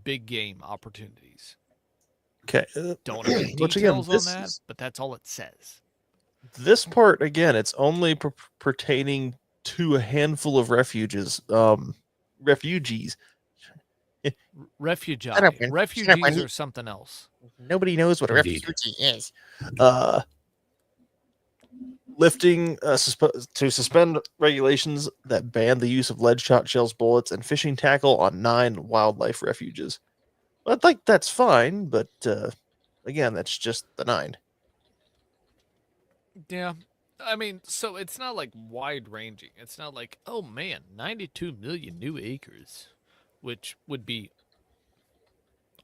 big game opportunities. Okay. Don't have any details on that, but that's all it says. This part, again, it's only pertaining to a handful of refugees. Refugees are something else. Nobody knows what a refugee is. Lifting to suspend regulations that ban the use of lead shot shells, bullets, and fishing tackle on 9 wildlife refuges. I think that's fine, but again, that's just the 9. Yeah, I mean, so it's not like wide ranging. It's not like, oh man, 92 million new acres, which would be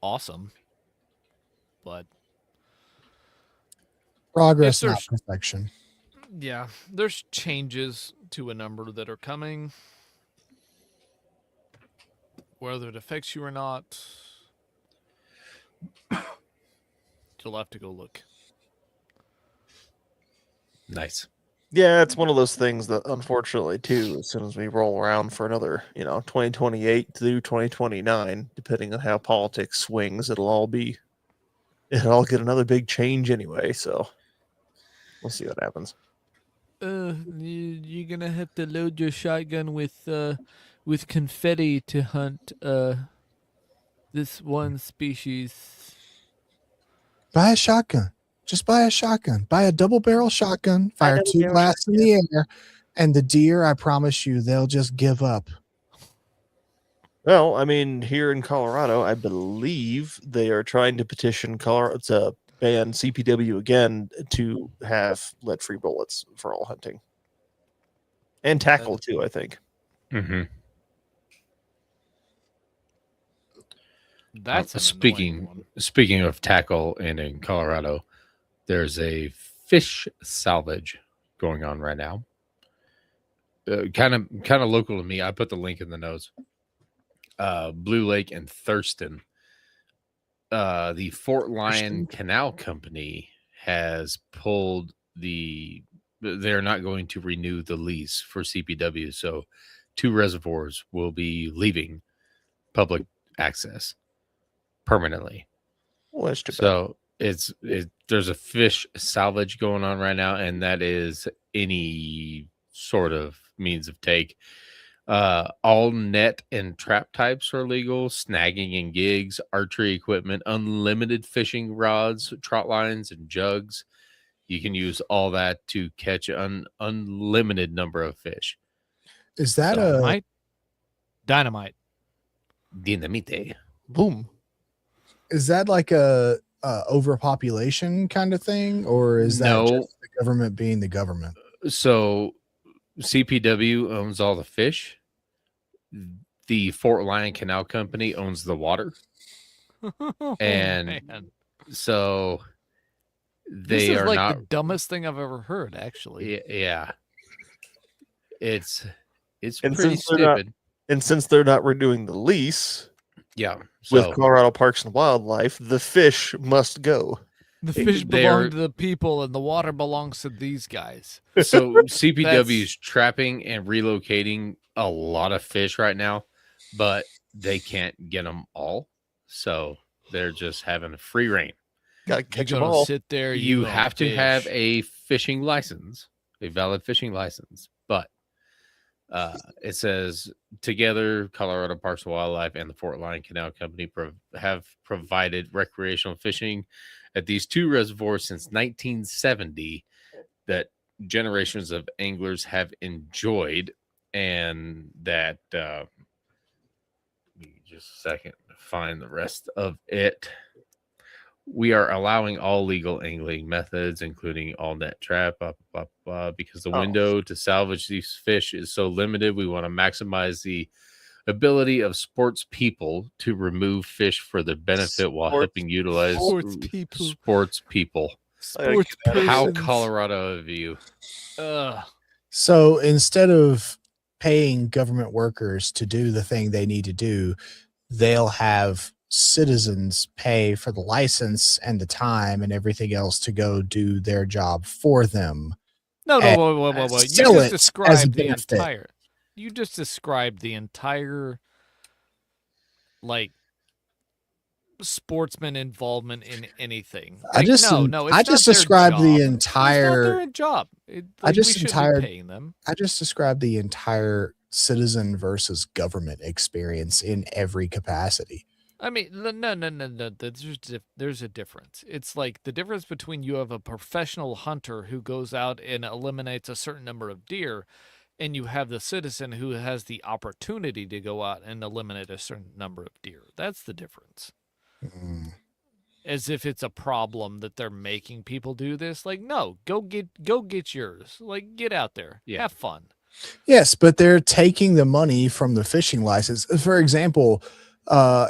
awesome. But Progress, not there's perfection. yeah, there's changes to a number that are coming. Whether it affects you or not, you'll have to go look. Nice. Yeah, it's one of those things that unfortunately too, as soon as we roll around for another, 2028 through 2029, depending on how politics swings, it'll all get another big change anyway, so we'll see what happens. You're gonna have to load your shotgun with confetti to hunt this one species. Buy a shotgun. Just buy a shotgun. Buy a double barrel shotgun. Fire double 2 barrel blasts in the air, and the deer, I promise you, they'll just give up. Well, I mean, here in Colorado, I believe they are trying to petition Colorado to ban CPW again to have lead-free bullets for all hunting. And tackle too, I think. Mm-hmm. That's an annoying one. Speaking of tackle, and in Colorado, there's a fish salvage going on right now. Kind of local to me. I put the link in the notes. Blue Lake and Thurston. The Fort Lyon Canal Company has pulled they're not going to renew the lease for CPW, so 2 reservoirs will be leaving public access permanently. Well, that's too bad. So there's a fish salvage going on right now, and that is any sort of means of take. All net and trap types are legal. Snagging and gigs, archery equipment, unlimited fishing rods, trot lines, and jugs. You can use all that to catch an unlimited number of fish. Is that Dynamite? Dinamite. Boom. Is that like a overpopulation kind of thing, or is that No. just the government being the government? So CPW owns all the fish. The Fort Lyon Canal Company owns the water. And man. So This they is are like not the dumbest thing I've ever heard, actually. Yeah. It's And pretty since they're not- stupid. And since they're not renewing the lease Yeah. with So Colorado Parks and Wildlife, the fish must go. The fish They belong are- to the people, and the water belongs to these guys. so CPW is trapping and relocating a lot of fish right now, but they can't get them all. So they're just having a free reign. Gotta You catch them gotta all. sit there. You gonna have to have fish. a fishing license, a valid fishing license. But it says together, Colorado Parks and Wildlife and the Fort Lyon Canal Company have provided recreational fishing at these 2 reservoirs since 1970 that generations of anglers have enjoyed, and that give me just a second to find the rest of it. We are allowing all legal angling methods, including all net trap, because the window to salvage these fish is so limited. We want to maximize the ability of sports people to remove fish for their benefit while helping utilize Sports people. sports people. Sports How persons. Colorado of you? So instead of paying government workers to do the thing they need to do, they'll have citizens pay for the license and the time and everything else to go do their job for them. No, and whoa. You sell just it as a described the benefit. entire. You just described the entire, like, sportsman involvement in anything. I Like, just no, it's I not just their described the job. entire It's not their job. I just we shouldn't entire- be paying them. I just described the entire citizen versus government experience in every capacity. I mean, no. There's a difference. It's like the difference between you have a professional hunter who goes out and eliminates a certain number of deer, and you have the citizen who has the opportunity to go out and eliminate a certain number of deer. That's the difference. Mm. as if it's a problem that they're making people do this. Like, no, go get yours. Like, get out there, Yeah. have fun. Yes, but they're taking the money from the fishing license. For example,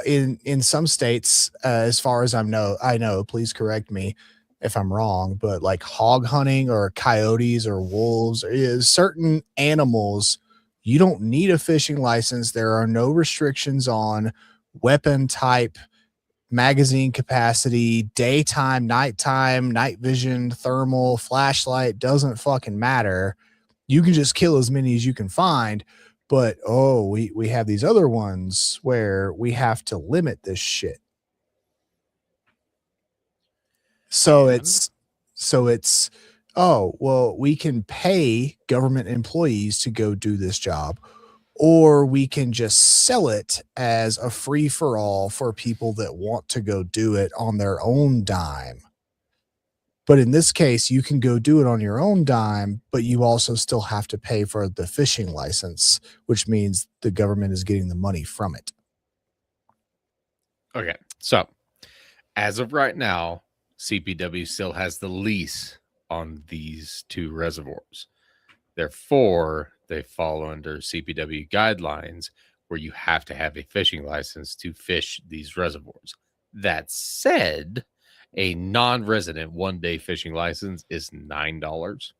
in some states, as far as I know, please correct me if I'm wrong, but like hog hunting or coyotes or wolves is certain animals, you don't need a fishing license. There are no restrictions on weapon type, magazine capacity, daytime, nighttime, night vision, thermal, flashlight, doesn't fucking matter. You can just kill as many as you can find. But we have these other ones where we have to limit this shit. So And? it's oh, well, we can pay government employees to go do this job, or we can just sell it as a free for all for people that want to go do it on their own dime. But in this case, you can go do it on your own dime, but you also still have to pay for the fishing license, which means the government is getting the money from it. Okay, so as of right now, CPW still has the lease on these two reservoirs. Therefore, they fall under CPW guidelines where you have to have a fishing license to fish these reservoirs. That said, a non-resident one-day fishing license is $9.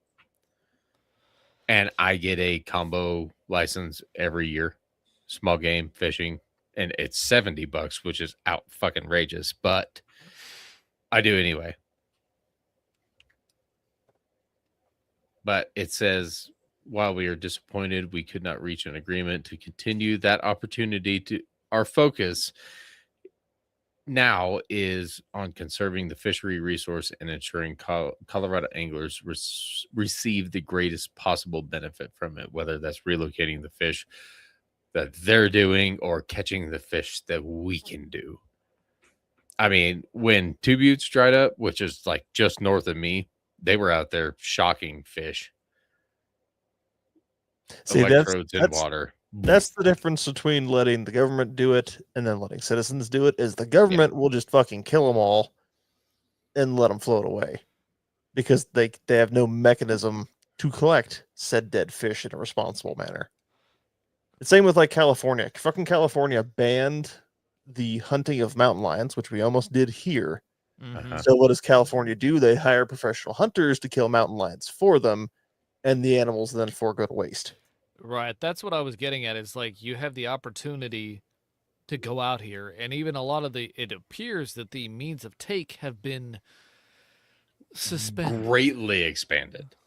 And I get a combo license every year, small game fishing, and it's $70, which is out fucking rageous, but I do anyway. But it says, while we are disappointed we could not reach an agreement to continue that opportunity, to our focus now is on conserving the fishery resource and ensuring Colorado anglers receive the greatest possible benefit from it, whether that's relocating the fish that they're doing or catching the fish that we can do. I mean, when Two Buttes dried up, which is like just north of me, they were out there shocking fish. See, Electrodes in water. That's the difference between letting the government do it and then letting citizens do it. Is the government will just fucking kill them all and let them float away because they have no mechanism to collect said dead fish in a responsible manner. The same with like California. Fucking California banned the hunting of mountain lions, which we almost did here. Mhm. So what does California do? They hire professional hunters to kill mountain lions for them, and the animals then go to waste. Right. That's what I was getting at. Is like you have the opportunity to go out here, and even a lot of it appears that the means of take have been suspended. Greatly expanded.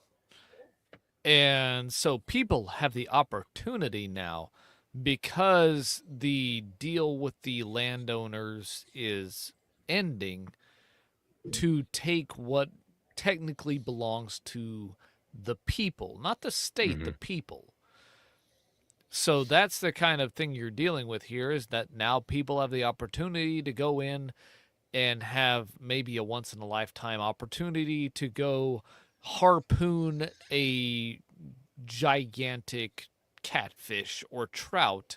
And so people have the opportunity now, because the deal with the landowners is ending, to take what technically belongs to the people, not the state, the people. So that's the kind of thing you're dealing with here, is that now people have the opportunity to go in and have maybe a once in a lifetime opportunity to go harpoon a gigantic catfish or trout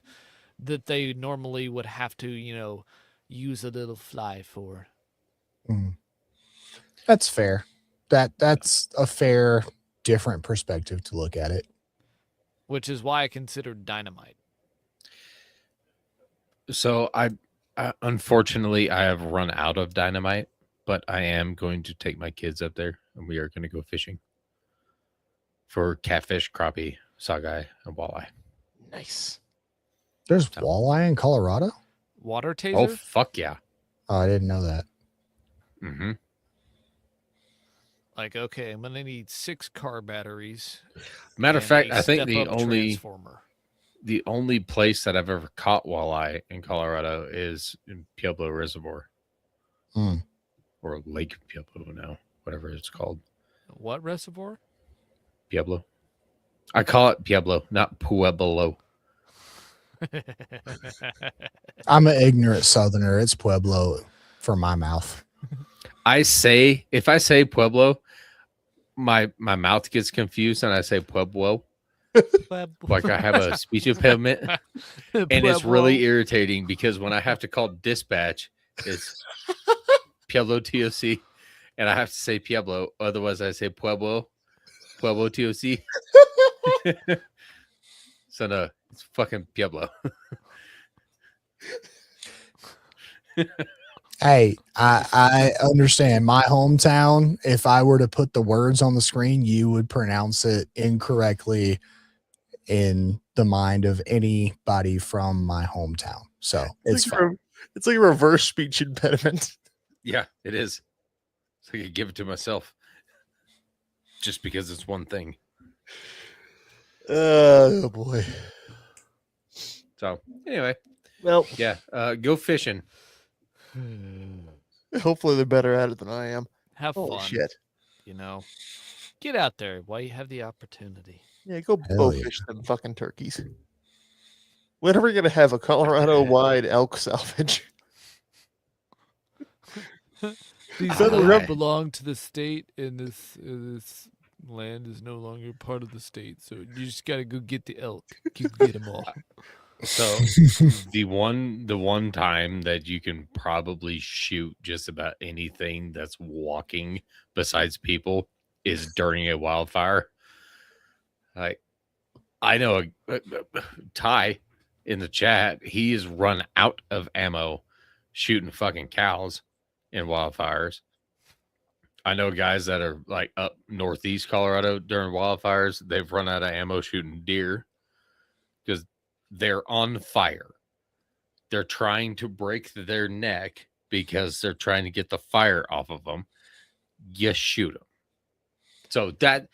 that they normally would have to, use a little fly for. That's fair. That's a fair, different perspective to look at it. Which is why I considered dynamite. So I unfortunately I have run out of dynamite, but I am going to take my kids up there and we are going to go fishing for catfish, crappie, sockeye, and walleye. Nice. There's walleye in Colorado? Water taser? Oh, fuck yeah. Oh, I didn't know that. Mm-hmm. Like, okay, I'm gonna need 6 car batteries. Matter of and fact, a I think the step-up transformer. only place that I've ever caught walleye in Colorado is in Pueblo Reservoir. Or Lake Pueblo now, whatever it's called. What reservoir? Pueblo. I call it Pueblo, not Pueblo. I'm an ignorant southerner. It's Pueblo for my mouth. If I say Pueblo, my mouth gets confused and I say Pueblo. Like I have a speech impediment. And it's really irritating because when I have to call dispatch, it's Pueblo TOC, and I have to say Pueblo, otherwise I say Pueblo TOC. So no, it's fucking Pueblo. Hey, I understand. My hometown, if I were to put the words on the screen, you would pronounce it incorrectly in the mind of anybody from my hometown. So it's fine. It's like a reverse speech impediment. Yeah, it is. So I could give it to myself just because it's one thing. Oh boy. So anyway, Well, yeah, go fishing. hopefully they're better at it than I am. Have Holy fun. shit. You know, get out there while you have the opportunity. Yeah, go Hell bow yeah. fish them fucking turkeys. When are we gonna have a Colorado-wide elk salvage? These Then elk rep- belong to the state, and this land is no longer part of the state. So you just gotta go get the elk. You can get them all. So the one time that you can probably shoot just about anything that's walking besides people is during a wildfire. Like I know Ty in the chat, he is run out of ammo shooting fucking cows in wildfires. I know guys that are like up northeast Colorado during wildfires, they've run out of ammo shooting deer because they're on fire. They're trying to break their neck because they're trying to get the fire off of them. You shoot them. So that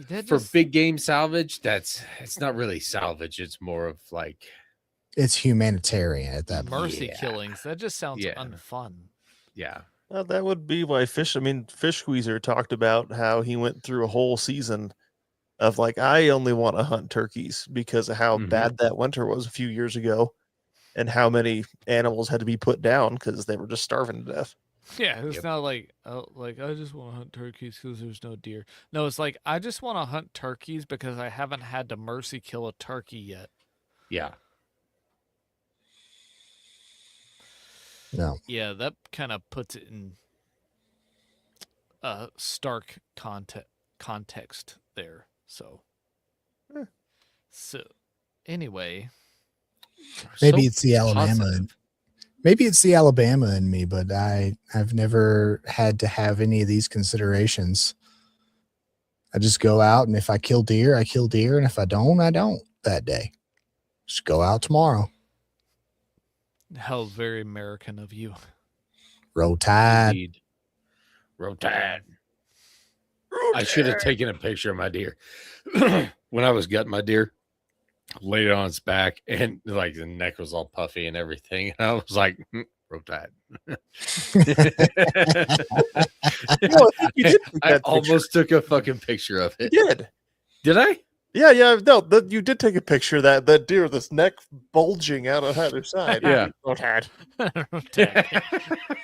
for just, big game salvage, it's not really salvage. It's more of like It's humanitarian at that point. mercy Yeah. killings. That just sounds Yeah. unfun. yeah. Well, that would be why Fish Squeezer talked about how he went through a whole season of like, I only want to hunt turkeys because of how Mhm. bad that winter was a few years ago and how many animals had to be put down because they were just starving to death. Yeah, it's Yep. not like I just want to hunt turkeys because there's no deer. No, it's like I just want to hunt turkeys because I haven't had to mercy kill a turkey yet. Yeah. No. Yeah, that kind of puts it in stark context there. So, Eh. so anyway, Maybe So it's the Alabama. positive. Maybe it's the Alabama in me, but I've never had to have any of these considerations. I just go out, and if I kill deer, I kill deer, and if I don't that day. Just go out tomorrow. How very American of you. Roll Tide. Indeed. Rotad. I should have taken a picture of my deer when I was gutting my deer. Laid it on its back, and like the neck was all puffy and everything. And I was like, Rotad. No, I think you did take I that picture. almost took a fucking picture of You it. did. Did I? Yeah. No, you did take a picture of that deer with its neck bulging out on either side. Yeah. Oh, Dad. To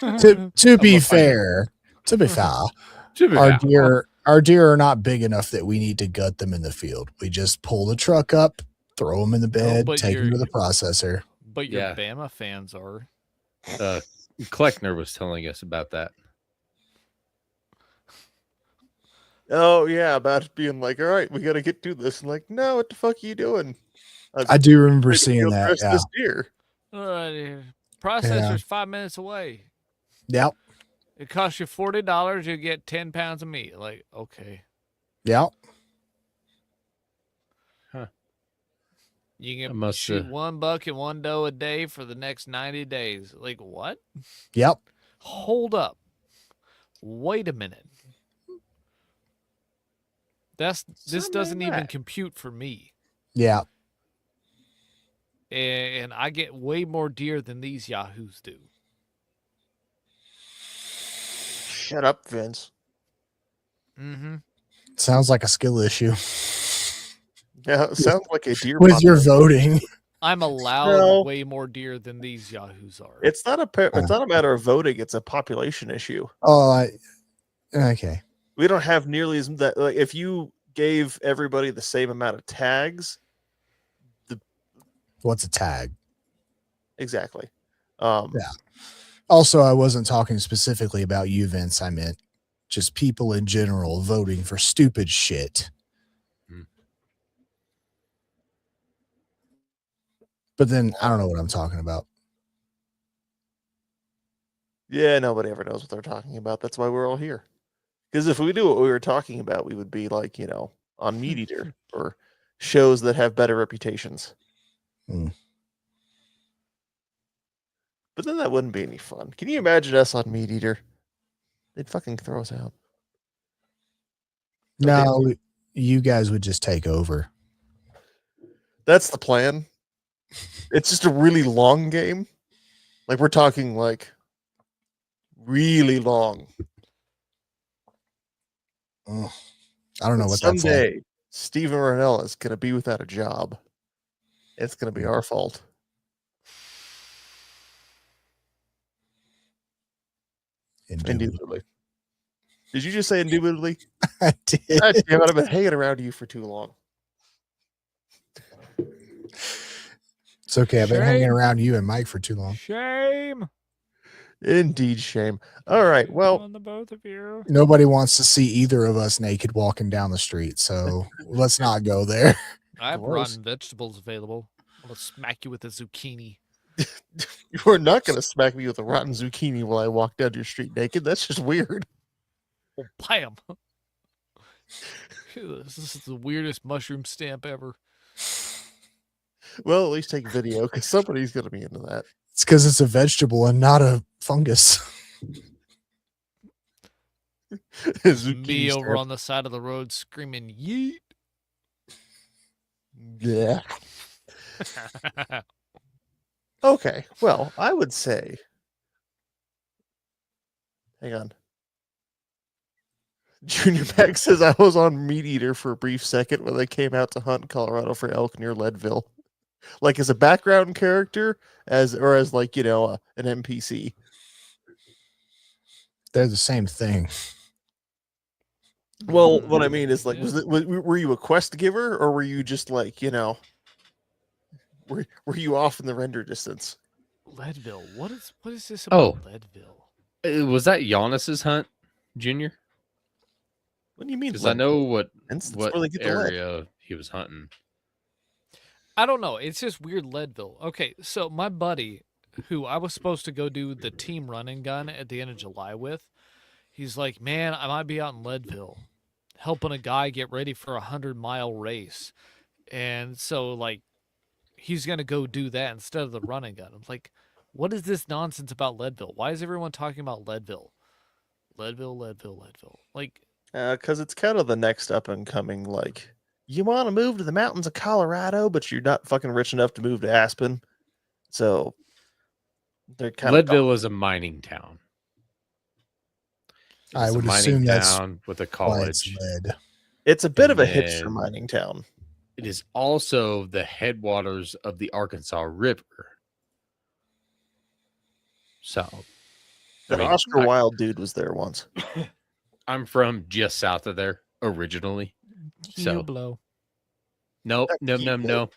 be gonna find it. fair, our deer are not big enough that we need to gut them in the field. We just pull the truck up, throw them in the bed, but take them to you're- the processor. But your Yeah. Bama fans are. Kleckner was telling us about that. Oh yeah, about it being like, all right, we got to get to this. And like, no, what the fuck are you doing? I do remember Ready to seeing go that. dress Yeah. This deer. Processor's 5 minutes away. Yep. It costs you $40. You get 10 pounds of meat. Like, okay. Yep. You I can must, shoot one buck and one doe a day for the next 90 days. Like, what? Yep. Hold up. Wait a minute. This Something doesn't like even that. compute for me. Yeah. And I get way more deer than these yahoos do. Shut up, Vince. Mm-hmm. Sounds like a skill issue Yeah, it sounds like a deer. with your population. voting. I'm allowed No. way more deer than these yahoos are. It's not a matter of voting. It's a population issue. Oh, okay. We don't have nearly as that. Like, if you gave everybody the same amount of tags, What's a tag? exactly. Yeah. Also, I wasn't talking specifically about you, Vince. I meant just people in general voting for stupid shit. Hmm. But then I don't know what I'm talking about. Yeah, nobody ever knows what they're talking about. That's why we're all here. Because if we knew what we were talking about, we would be like, on Meat Eater or shows that have better reputations. Hmm. But then that wouldn't be any fun. Can you imagine us on Meat Eater? They'd fucking throw us out. No, you guys would just take over. That's the plan. It's just a really long game. Like we're talking like really long. Ugh. I don't know But what that's like. someday Steven Ranella is going to be without a job. It's going to be our fault. Indubitably. Did you just say indubitably? I did. God damn it, I've been hanging around you for too long. It's okay. I've been hanging Shame. around you and Mike for too long. Shame Indeed, shame. All right, well, on the both of you. Nobody wants to see either of us naked walking down the street, so let's not go there. I have Gross. rotten vegetables available. I'll smack you with a zucchini. you are not going to smack me with a rotten zucchini while I walk down your street naked. That's just weird. Oh, bam! This is the weirdest mushroom stamp ever. Well, at least take video because somebody's going to be into that. It's because it's a vegetable and not a fungus. Zucchini Me over stamp. on the side of the road screaming, yeet! Yeah. Okay. Well, I would say. Hang on. Junior Mac says I was on Meat Eater for a brief second when they came out to hunt in Colorado for elk near Leadville, like as a background character, as like an NPC. They're the same thing. Well, what I mean is like, Yeah. were you a quest giver or were you just like were you off in the render distance? Leadville. What is this Oh. about Leadville? Was that Giannis's hunt, Junior? What do you mean? Because I know what That's where they get the lead. area he was hunting. I don't know. It's just weird Leadville. Okay, so my buddy, who I was supposed to go do the team run and gun at the end of July with, he's like, man, I might be out in Leadville helping a guy get ready for a 100-mile race. And so, like, he's going to go do that instead of the run and gun. I'm like, what is this nonsense about Leadville? Why is everyone talking about Leadville? Leadville. Like, Because it's kind of the next up and coming. Like, you want to move to the mountains of Colorado, but you're not fucking rich enough to move to Aspen. So they're kind Leadville is a mining town. I It's a would mining assume that's town with a why it's college. lead. It's a bit And of a hipster then- mining town. It is also the headwaters of the Arkansas River. So, I The mean, Oscar Wilde dude was there once. I'm from just south of there originally. So- you blow. No. Keep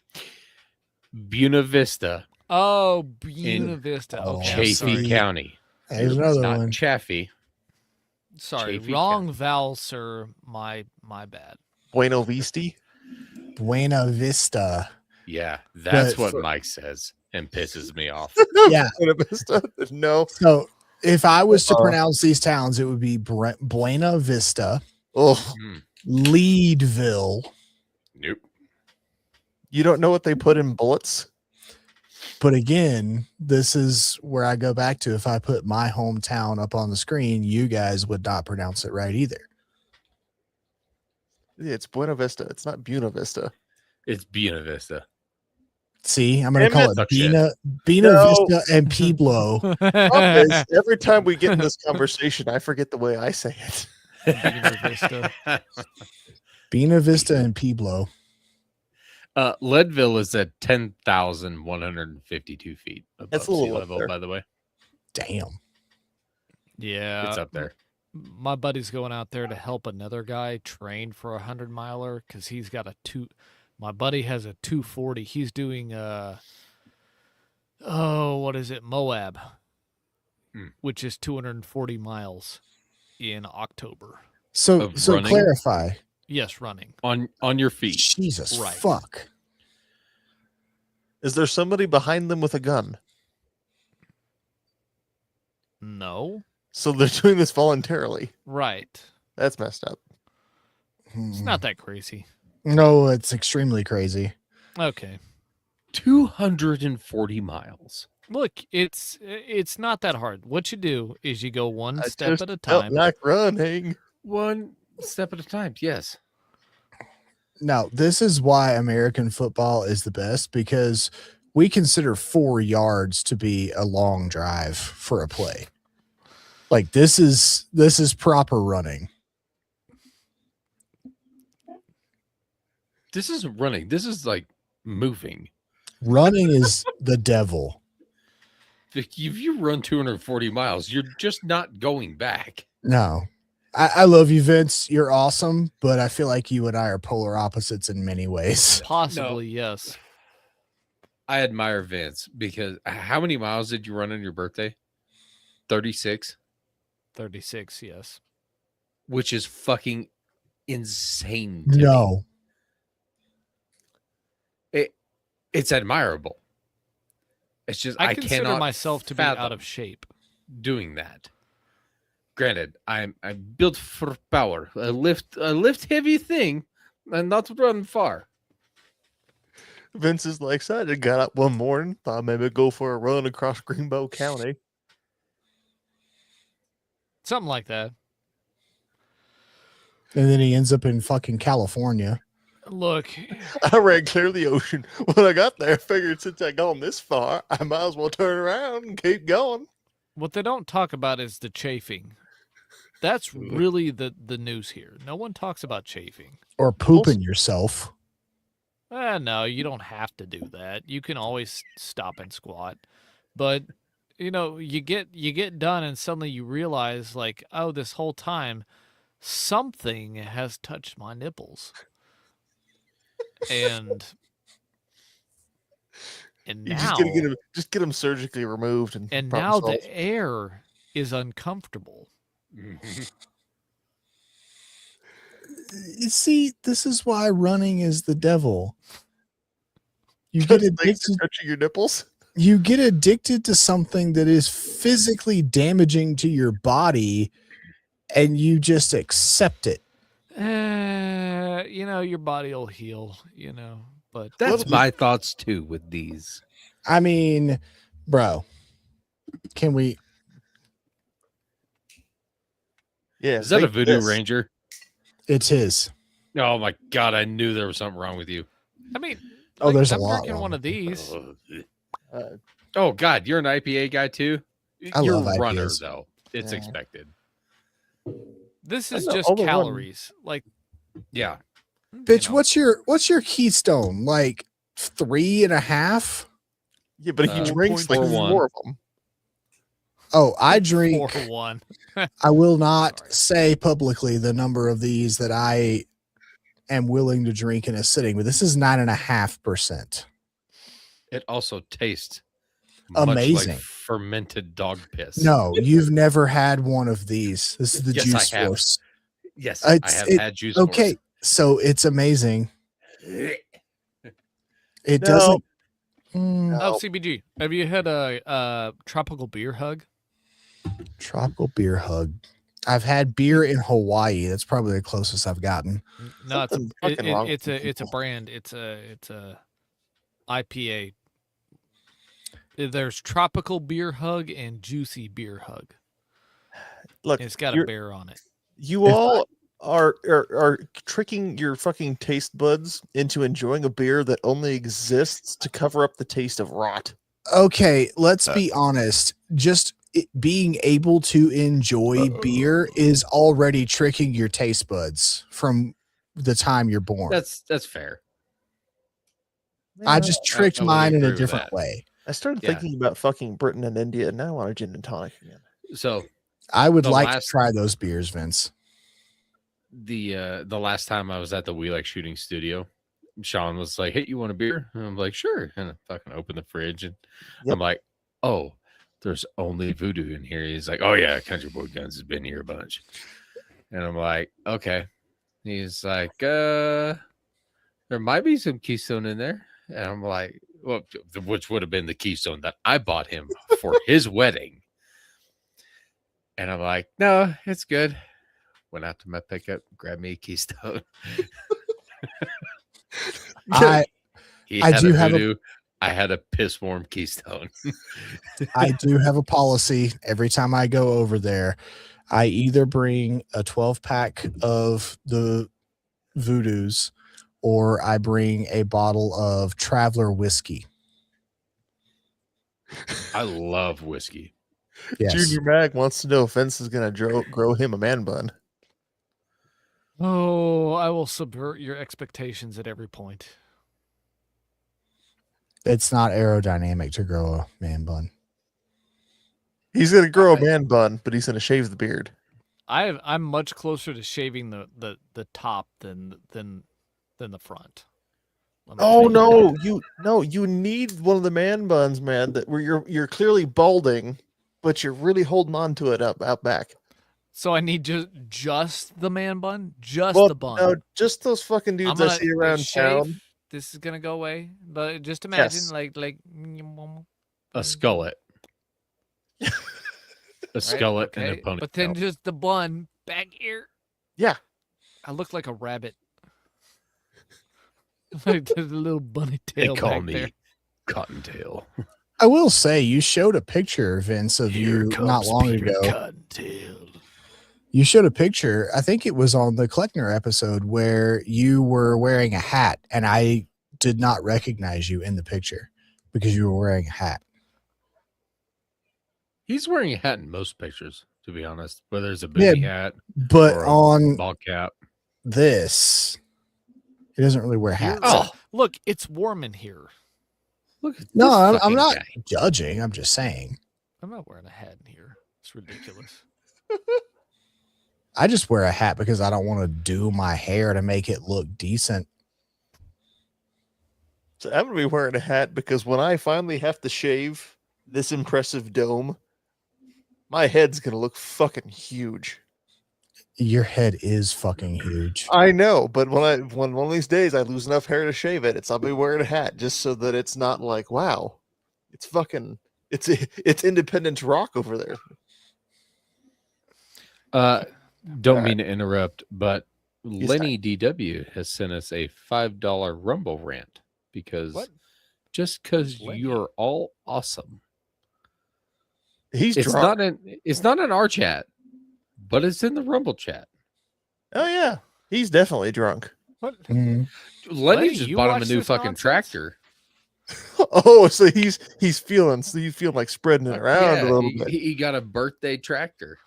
Buena Vista, Oh, Buena Vista. Oh, Okay, I'm Chaffee sorry. County. There's It's another not one. Chaffee. Sorry, Chaffee wrong vowel, sir. My bad. Buena Vista. Buena Vista. Yeah, that's But what Mike says and pisses me off. Yeah. Buena Vista. No. So if I was to Uh-oh. pronounce these towns, it would be Buena Vista, Oh, Mm, Leadville. nope. you don't know what they put in bullets? But again, this is where I go back to if I put my hometown up on the screen, you guys would not pronounce it right either. Yeah, it's Buena Vista. It's not Buena Vista. It's Buena Vista. See, I'm going to Damn call it. it Bina No. Vista and Pueblo. Problem is, every time we get in this conversation, I forget the way I say it. Buena Vista. Bina Vista and Pueblo. Leadville is at 10,152 feet above That's a little sea up level, there. by the way. Damn. Yeah. It's up there. My buddy's going out there to help another guy train for a 100-miler because he's got a my buddy has a 240. He's doing what is it, Moab. which is 240 miles in October. So Of so running? clarify. Yes, running. On your feet. Jesus Right. fuck. Is there somebody behind them with a gun? No. So they're doing this voluntarily. Right. That's messed up. It's not that crazy. No, it's extremely crazy. Okay. 240 miles. Look, it's not that hard. What you do is you go one I step just at a felt time. like running. One step at a time. Yes. Now, this is why American football is the best, because we consider 4 yards to be a long drive for a play. Like this is proper running. This isn't running. This is like moving. Running is the devil. If you run 240 miles, you're just not going back. No. I love you, Vince. You're awesome, but I feel like you and I are polar opposites in many ways. Possibly, yes. I admire Vince because how many miles did you run on your birthday? 36, 36, yes. which is fucking insane. To me. No. It's admirable. It's just I I consider cannot myself to be out fathom of shape. doing that. Granted, I'm built for power. I lift heavy thing and not run far. Vince is like excited. Got up one morning, thought maybe I'd go for a run across Greenbow County. Something like that. And then he ends up in fucking California. Look, I ran clear the ocean. When I got there, I figured since I gone this far, I might as well turn around and keep going. what they don't talk about is the chafing. That's really the news here. No one talks about chafing. Or pooping yourself. No, you don't have to do that. You can always stop and squat. But you get done and suddenly you realize like, oh, this whole time something has touched my nipples. And You now just get them surgically removed and and problem now solved. the air is uncomfortable. You see, this is why running is the devil. You get Things are addicted. touching your nipples. You get addicted to something that is physically damaging to your body, and you just accept it. Your body will heal, but That's my thoughts too with these. I mean, bro, can we? Yeah, Is that a think Voodoo this. Ranger? It's his. Oh my god, I knew there was something wrong with you. I mean, Oh, there's a I'm lot drinking wrong one of these. Oh god, you're an IPA guy too? I You're love a runner IPAs. though. It's Yeah. expected. This I is know, just all the one- calories. Like, Yeah. Bitch, what's your Keystone? Like 3.5? Yeah, but he drinks like 0.41. 4 of them. Oh, I drink. 4-1. I will not Sorry. say publicly the number of these that I am willing to drink in a sitting, but this is 9.5%. It also tastes much Amazing. like fermented dog piss. No, you've never had one of these. This is the Yes, Juice I have. Force. Yes, I It's- have it- had juice. Okay, so it's amazing. Force. It No. doesn't. Mm, Oh, CBG. Have you had a tropical beer hug? tropical beer hug. I've had beer in Hawaii. That's probably the closest I've gotten. No, Something's fucking wrong with it's a people. brand. It's a IPA. There's tropical beer hug and juicy beer hug. Look, And it's got a you're- bear on it. you all are tricking your fucking taste buds into enjoying a beer that only exists to cover up the taste of rot. Okay, let's be honest. Just being able to enjoy beer is already tricking your taste buds from the time you're born. That's fair. I just tricked I would mine in agree a with different that. way. I started Yeah. thinking about fucking Britain and India, and now I want a gin and tonic again. So I would The like last- to try those beers, Vince. the last time I was at the We Like Shooting studio, Sean was like, "Hey, you want a beer?" And I'm like, "Sure." And I fucking opened the fridge and Yep. I'm like, "Oh, there's only voodoo in here. He's like, oh yeah, Country Boy Guns has been here a bunch. And I'm like, okay. He's like, there might be some Keystone in there. And I'm like, well, which would have been the Keystone that I bought him for his wedding. And I'm like, no, it's good. Went out to my pickup, grabbed me a Keystone. I He I had do a have a- voodoo. I had a piss warm Keystone. I do have a policy. Every time I go over there, I either bring a 12-pack of the Voodoos or I bring a bottle of Traveler whiskey. I love whiskey. Yes. Junior Mag wants to know if Vince is going to grow him a man bun. Oh, I will subvert your expectations at every point. It's not aerodynamic to grow a man bun. He's going to grow a man bun, but he's going to shave the beard. I'm much closer to shaving the top than the front. Let me Oh tell you no, you need one of the man buns, man, that where you're clearly balding, but you're really holding on to it out back. So I need just the man bun, just Well, the bun. no, just those fucking I'm dudes I gonna see around shave. town. This is gonna go away, but just imagine Yes. like A skullet. A right? skullet and a Okay, ponytail. but then just the bun back here. Yeah. I look like a rabbit. Like there's a little bunny They tail call back me there. Cottontail. I will say you showed a picture, Vince, of you not long ago. Cottontail. You showed a picture. I think it was on the Kleckner episode where you were wearing a hat, and I did not recognize you in the picture because you were wearing a hat. He's wearing a hat in most pictures, to be honest. Whether it's a booty hat But or a on ball cap. this, he doesn't really wear hats. Oh, Look, it's warm in here. look at No, this I'm fucking not guy. judging. I'm just saying. I'm not wearing a hat in here. It's ridiculous. I just wear a hat because I don't want to do my hair to make it look decent. So I'm gonna be wearing a hat because when I finally have to shave this impressive dome, my head's gonna look fucking huge. Your head is fucking huge. I know, but when one of these days I lose enough hair to shave it, I'll be wearing a hat just so that it's not like, wow, it's Independence Rock over there. Don't All mean to interrupt, but He's Lenny DW has sent us a $5 Rumble rant because What? just because Lenny? you're all awesome. He's It's drunk. not in our chat, but it's in the Rumble chat. Oh yeah, he's definitely drunk. What? Mhm. Lenny Lenny, just you bought him a watch new this fucking nonsense? tractor. Oh, so you feel like spreading it around Yeah, a little he, bit. he got a birthday tractor.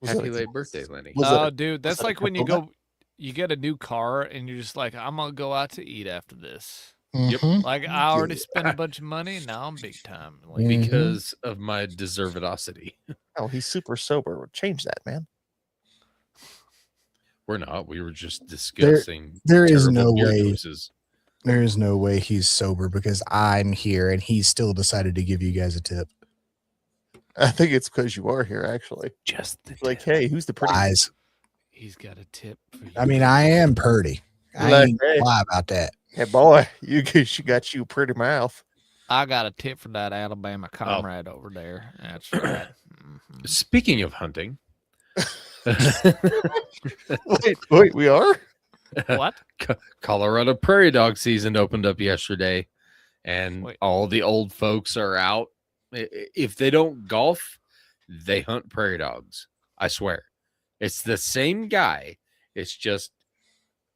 Was it Happy a- late birthday, Lenny. Was it Oh, a- dude, that's it a like when you Corolla? go, you get a new car and you're just like, I'm gonna go out to eat after this. Yep. Mhm. Like I already spent a bunch of money, now I'm big time. Like, Mhm. Because of my deservedosity. Oh, he's super sober. Change that, man. We're not. We were just discussing there is terrible no beer way. choices. There is no way he's sober because I'm here and he still decided to give you guys a tip. I think it's because you are here, actually. Just the Like, hey, who's the pretty? Lies. he's got a tip for you. I mean, I am purty. I Like, ain't hey. gonna lie about that. Hey, boy, she got you a pretty mouth. I got a tip for that Alabama comrade over there. That's right. Mhm. Speaking of hunting, Wait, we are? What? Colorado prairie dog season opened up yesterday, and Wait. all the old folks are out. If they don't golf, they hunt prairie dogs. I swear. It's the same guy. It's just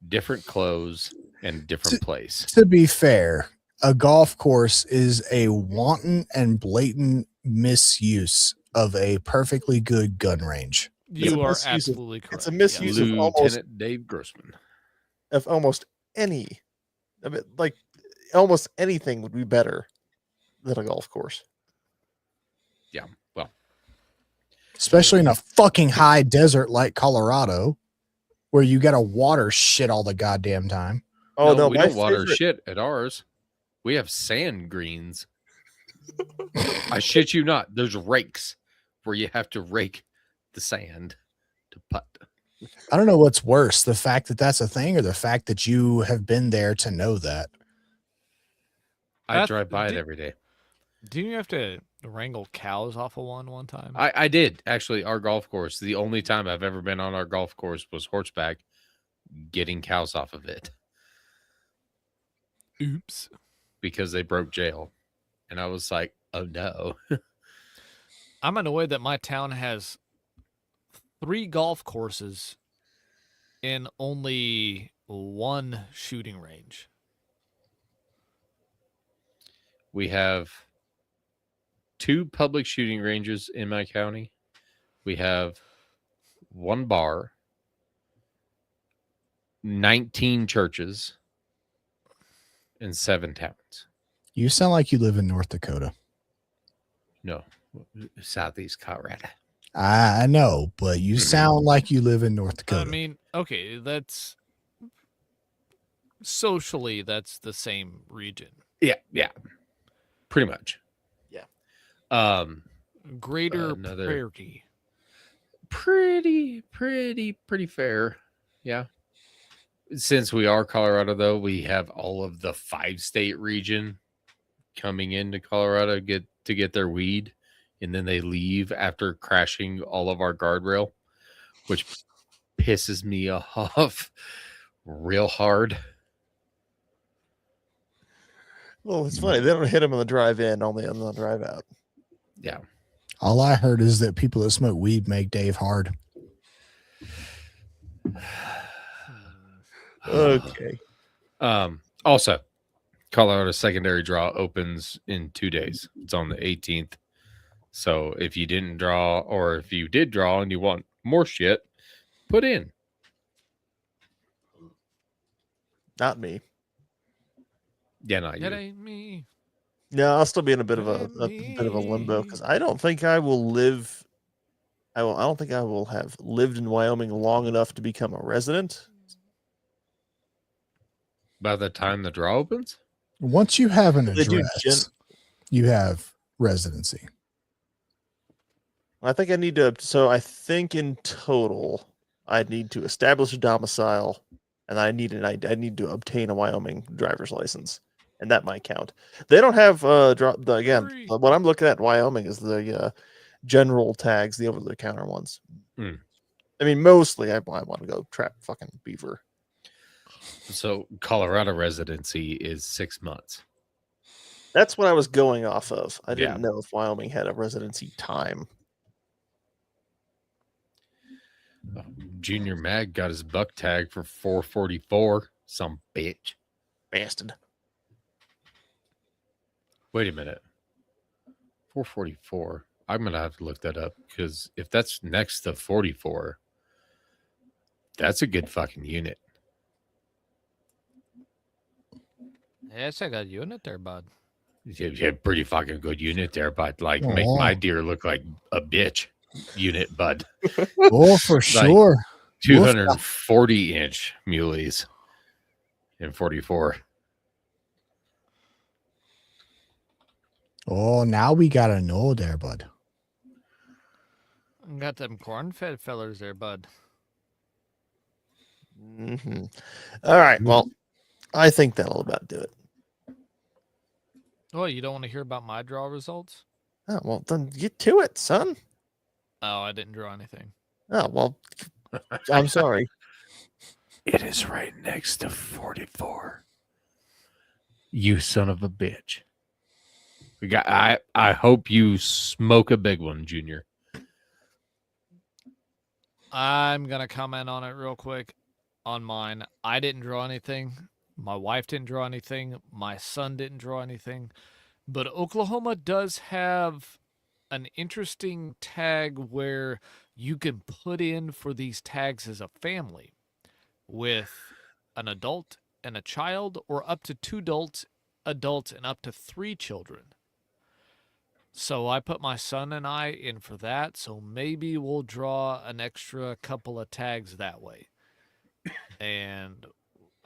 different clothes and different place. To be fair, a golf course is a wanton and blatant misuse of a perfectly good gun range. You a are misuse of- absolutely correct. it's a misuse yes. of almost- Lieutenant Dave Grossman. Of almost any. I mean, like, almost anything would be better than a golf course. Especially in a fucking high desert like Colorado, where you got to water shit all the goddamn time. Oh, no, we my don't water favorite- shit at ours. We have sand greens. I shit you not. There's rakes where you have to rake the sand to putt. I don't know what's worse, the fact that that's a thing or the fact that you have been there to know that. I That's- drive by it did- every day. Didn't you have to wrangle cows off of one time? I did actually. Our golf course. The only time I've ever been on our golf course was horseback, getting cows off of it Oops. because they broke jail, and I was like, oh no. I'm annoyed that my town has 3 golf courses and only 1 shooting range. We have 2 public shooting ranges in my county. We have 1 bar, 19 churches, and 7 towns. You sound like you live in North Dakota. No, Southeast Colorado. I know, but you sound like you live in North Dakota. I mean, okay, that's socially that's the same region. Yeah, pretty much. Yeah. Greater Another- Prairie. Pretty fair. Yeah. Since we are Colorado, though, we have all of the 5-state region coming into Colorado to get their weed, and then they leave after crashing all of our guardrail, which pisses me off real hard. Well, it's funny. They don't hit them on the drive in, only on the drive out. Yeah. All I heard is that people that smoke weed make Dave hard. Okay. Also, Colorado secondary draw opens in 2 days. It's on the 18th. So if you didn't draw, or if you did draw and you want more shit, put in. Not me. Yeah, not That you. ain't me. No, I'll still be in a bit of a bit of a limbo because I don't think I will live. I don't think I will have lived in Wyoming long enough to become a resident. By the time the draw opens? Once you have an They do address, you have residency. I think I need to. So I think in total, I need to establish a domicile, and I need to obtain a Wyoming driver's license, and that might count. They don't have Free. what I'm looking at in Wyoming is the general tags, the over the counter ones. Hmm. I mean, mostly I want to go trap fucking beaver. So Colorado residency is 6 months. That's what I was going off of. I didn't Yeah. know if Wyoming had a residency time. Junior Mag got his buck tag for 444. Some bitch. Bastard. Wait a minute. 444. I'm going to have to look that up because if that's next to 44, that's a good fucking unit. Yes, I got a unit there, bud. You have pretty fucking good unit there, but like make my Aw. deer look like a bitch unit, bud. Oh, for sure. 240-inch muleys in 44. Oh, now we got to know there, bud. Got them corn-fed fellers there, bud. Mm-hmm. All right. Well, I think that'll about do it. Oh, you don't want to hear about my draw results? Oh, well, then get to it, son. Oh, I didn't draw anything. Oh, well, I'm sorry. It is right next to 44. You son of a bitch. We got. I hope you smoke a big one, Junior. I'm going to comment on it real quick on mine. I didn't draw anything. My wife didn't draw anything. My son didn't draw anything. But Oklahoma does have an interesting tag where you can put in for these tags as a family with an adult and a child, or up to 2 adults and up to 3 children. So I put my son and I in for that. So maybe we'll draw an extra couple of tags that way. And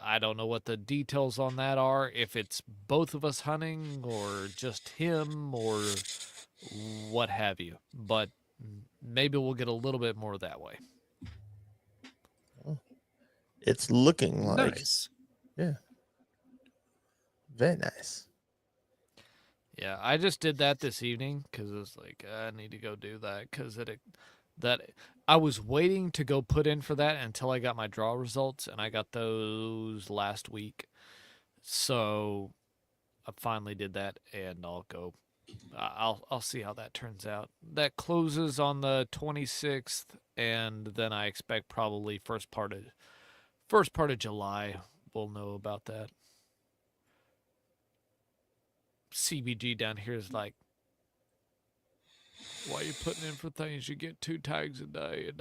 I don't know what the details on that are. If it's both of us hunting or just him or what have you. But maybe we'll get a little bit more that way. It's looking like Nice. very nice. Yeah, I just did that this evening because it's like I need to go do that because that I was waiting to go put in for that until I got my draw results, and I got those last week. So I finally did that, and I'll go. I'll see how that turns out. That closes on the 26th, and then I expect probably first part of July we'll know about that. CBG down here is like, why are you putting in for things? You get 2 tags a day.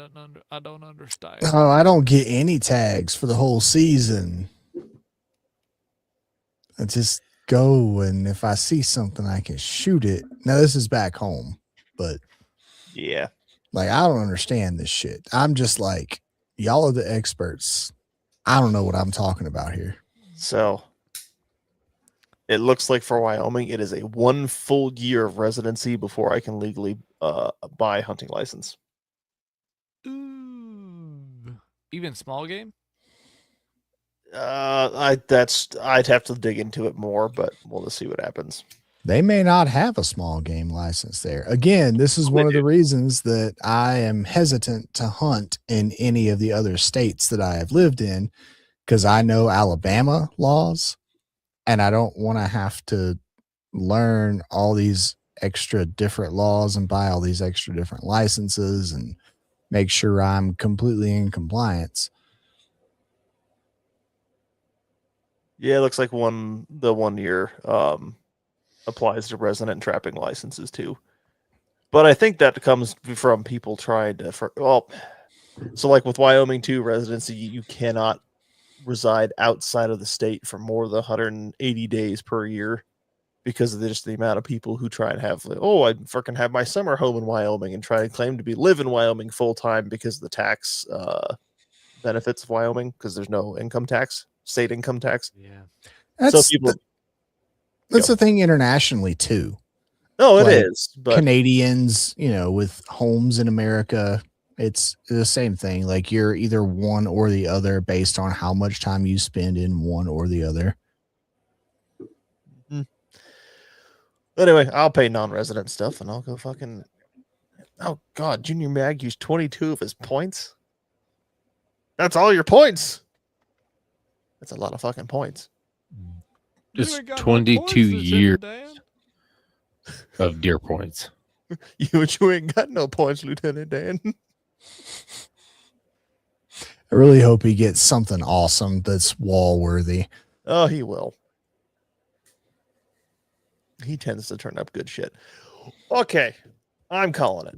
I don't understand. Oh, I don't get any tags for the whole season. I just go, and if I see something, I can shoot it. Now, this is back home, but Yeah. like, I don't understand this shit. I'm just like, y'all are the experts. I don't know what I'm talking about here. So it looks like for Wyoming, it is a 1 full year of residency before I can legally buy a hunting license. Ooh. Even small game? I'd have to dig into it more, but we'll just see what happens. They may not have a small game license there. Again, this is one of the reasons that I am hesitant to hunt in any of the other states that I have lived in, because I know Alabama laws, and I don't want to have to learn all these extra different laws and buy all these extra different licenses and make sure I'm completely in compliance. Yeah, it looks like the 1 year applies to resident trapping licenses too. But I think that comes from people trying to so like with Wyoming 2 residency, you cannot reside outside of the state for more than 180 days per year because of just the amount of people who try and have, like, oh, I freaking have my summer home in Wyoming and try and claim to live in Wyoming full time because of the tax benefits of Wyoming, because there's no income tax, state income tax. Yeah. That's people. That's the thing internationally too. No, it Like, is. But Canadians, with homes in America, it's the same thing. Like, you're either one or the other based on how much time you spend in one or the other. anyway, I'll pay non-resident stuff and I'll go fucking. Oh God, Junior Mag used 22 of his points. That's all your points. That's a lot of fucking points. Just 22 years of deer points. You ain't got no points, Lieutenant Dan. I really hope he gets something awesome that's wall worthy. Oh, he will. He tends to turn up good shit. Okay, I'm calling it.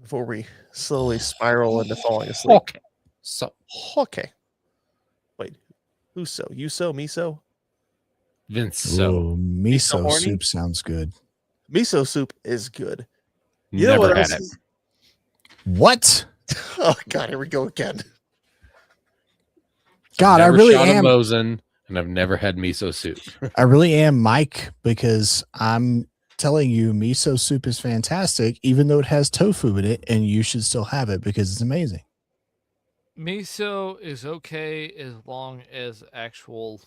Before we slowly spiral into falling asleep. Okay. So Okay. Wait, who's so? You so? Me so? Vince, so Ooh, miso horny? soup sounds good. Miso soup is good. You know never what had else it. is- What? Oh God, here we go again. God, I Never really shot a am. Mosin, and I've never had miso soup. I really am Mike, because I'm telling you, miso soup is fantastic, even though it has tofu in it, and you should still have it because it's amazing. Miso is okay as long as actual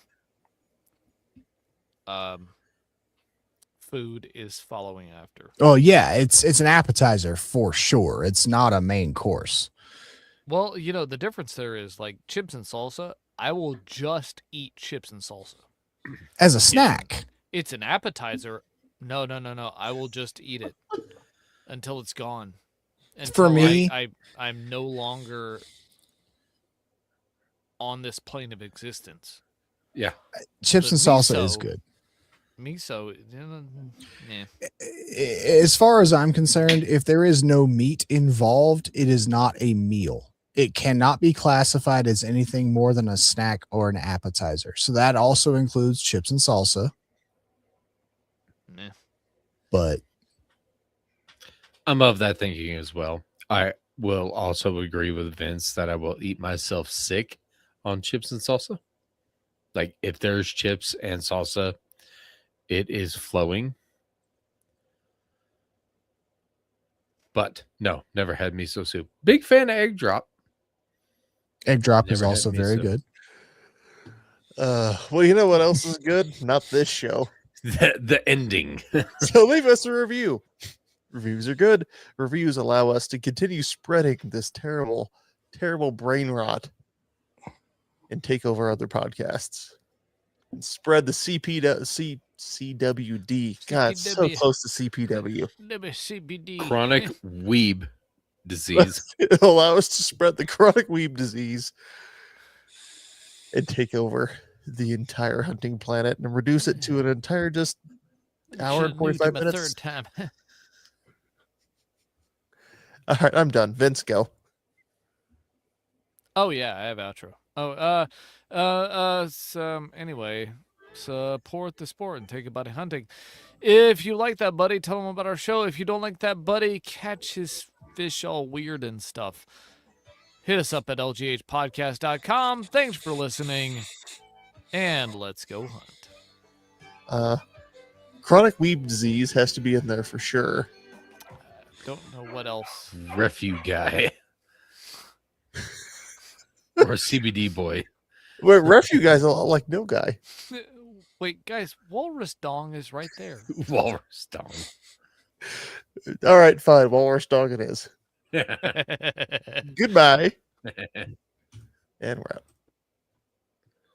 food is following after. Oh yeah, it's an appetizer for sure. It's not a main course. Well, the difference there is like chips and salsa. I will just eat chips and salsa. As a snack. It's an appetizer. No. I will just eat it until it's gone. For me- I'm no longer on this plane of existence. Yeah. Chips and The salsa is miso- good. Miso, yeah. As far as I'm concerned, if there is no meat involved, it is not a meal. It cannot be classified as anything more than a snack or an appetizer. So that also includes chips and salsa. Nah. But I'm of that thinking as well. I will also agree with Vince that I will eat myself sick on chips and salsa. Like if there's chips and salsa, it is flowing. But no, never had miso soup. Big fan of egg drop. Egg drop is Never had also very miso. good. Well, you know what else is good? Not this show. The ending. So leave us a review. Reviews are good. Reviews allow us to continue spreading this terrible, terrible brain rot and take over other podcasts and spread the CWD. God, it's so CPW. close to CPW. CBD. Chronic weeb disease. It'll allow us to spread the chronic weeb disease and take over the entire hunting planet and reduce it to an entire just hour and Should've moved 45 him a minutes. third time. All right, I'm done. Vince, go. Oh yeah, I have outro. Anyway, support the sport and take a buddy hunting. If you like that buddy, tell him about our show. If you don't like that buddy, catch his fish all weird and stuff. Hit us up at lghpodcast.com. Thanks for listening, and let's go hunt. Chronic weeb disease has to be in there for sure. Don't know what else. Refu guy. Or CBD boy. Wait, Refu guy's a lot like no guy. Wait, guys, Walrus Dong is right there. Walrus dong. All right, fine. Walrus dog it is. Goodbye. And we're out.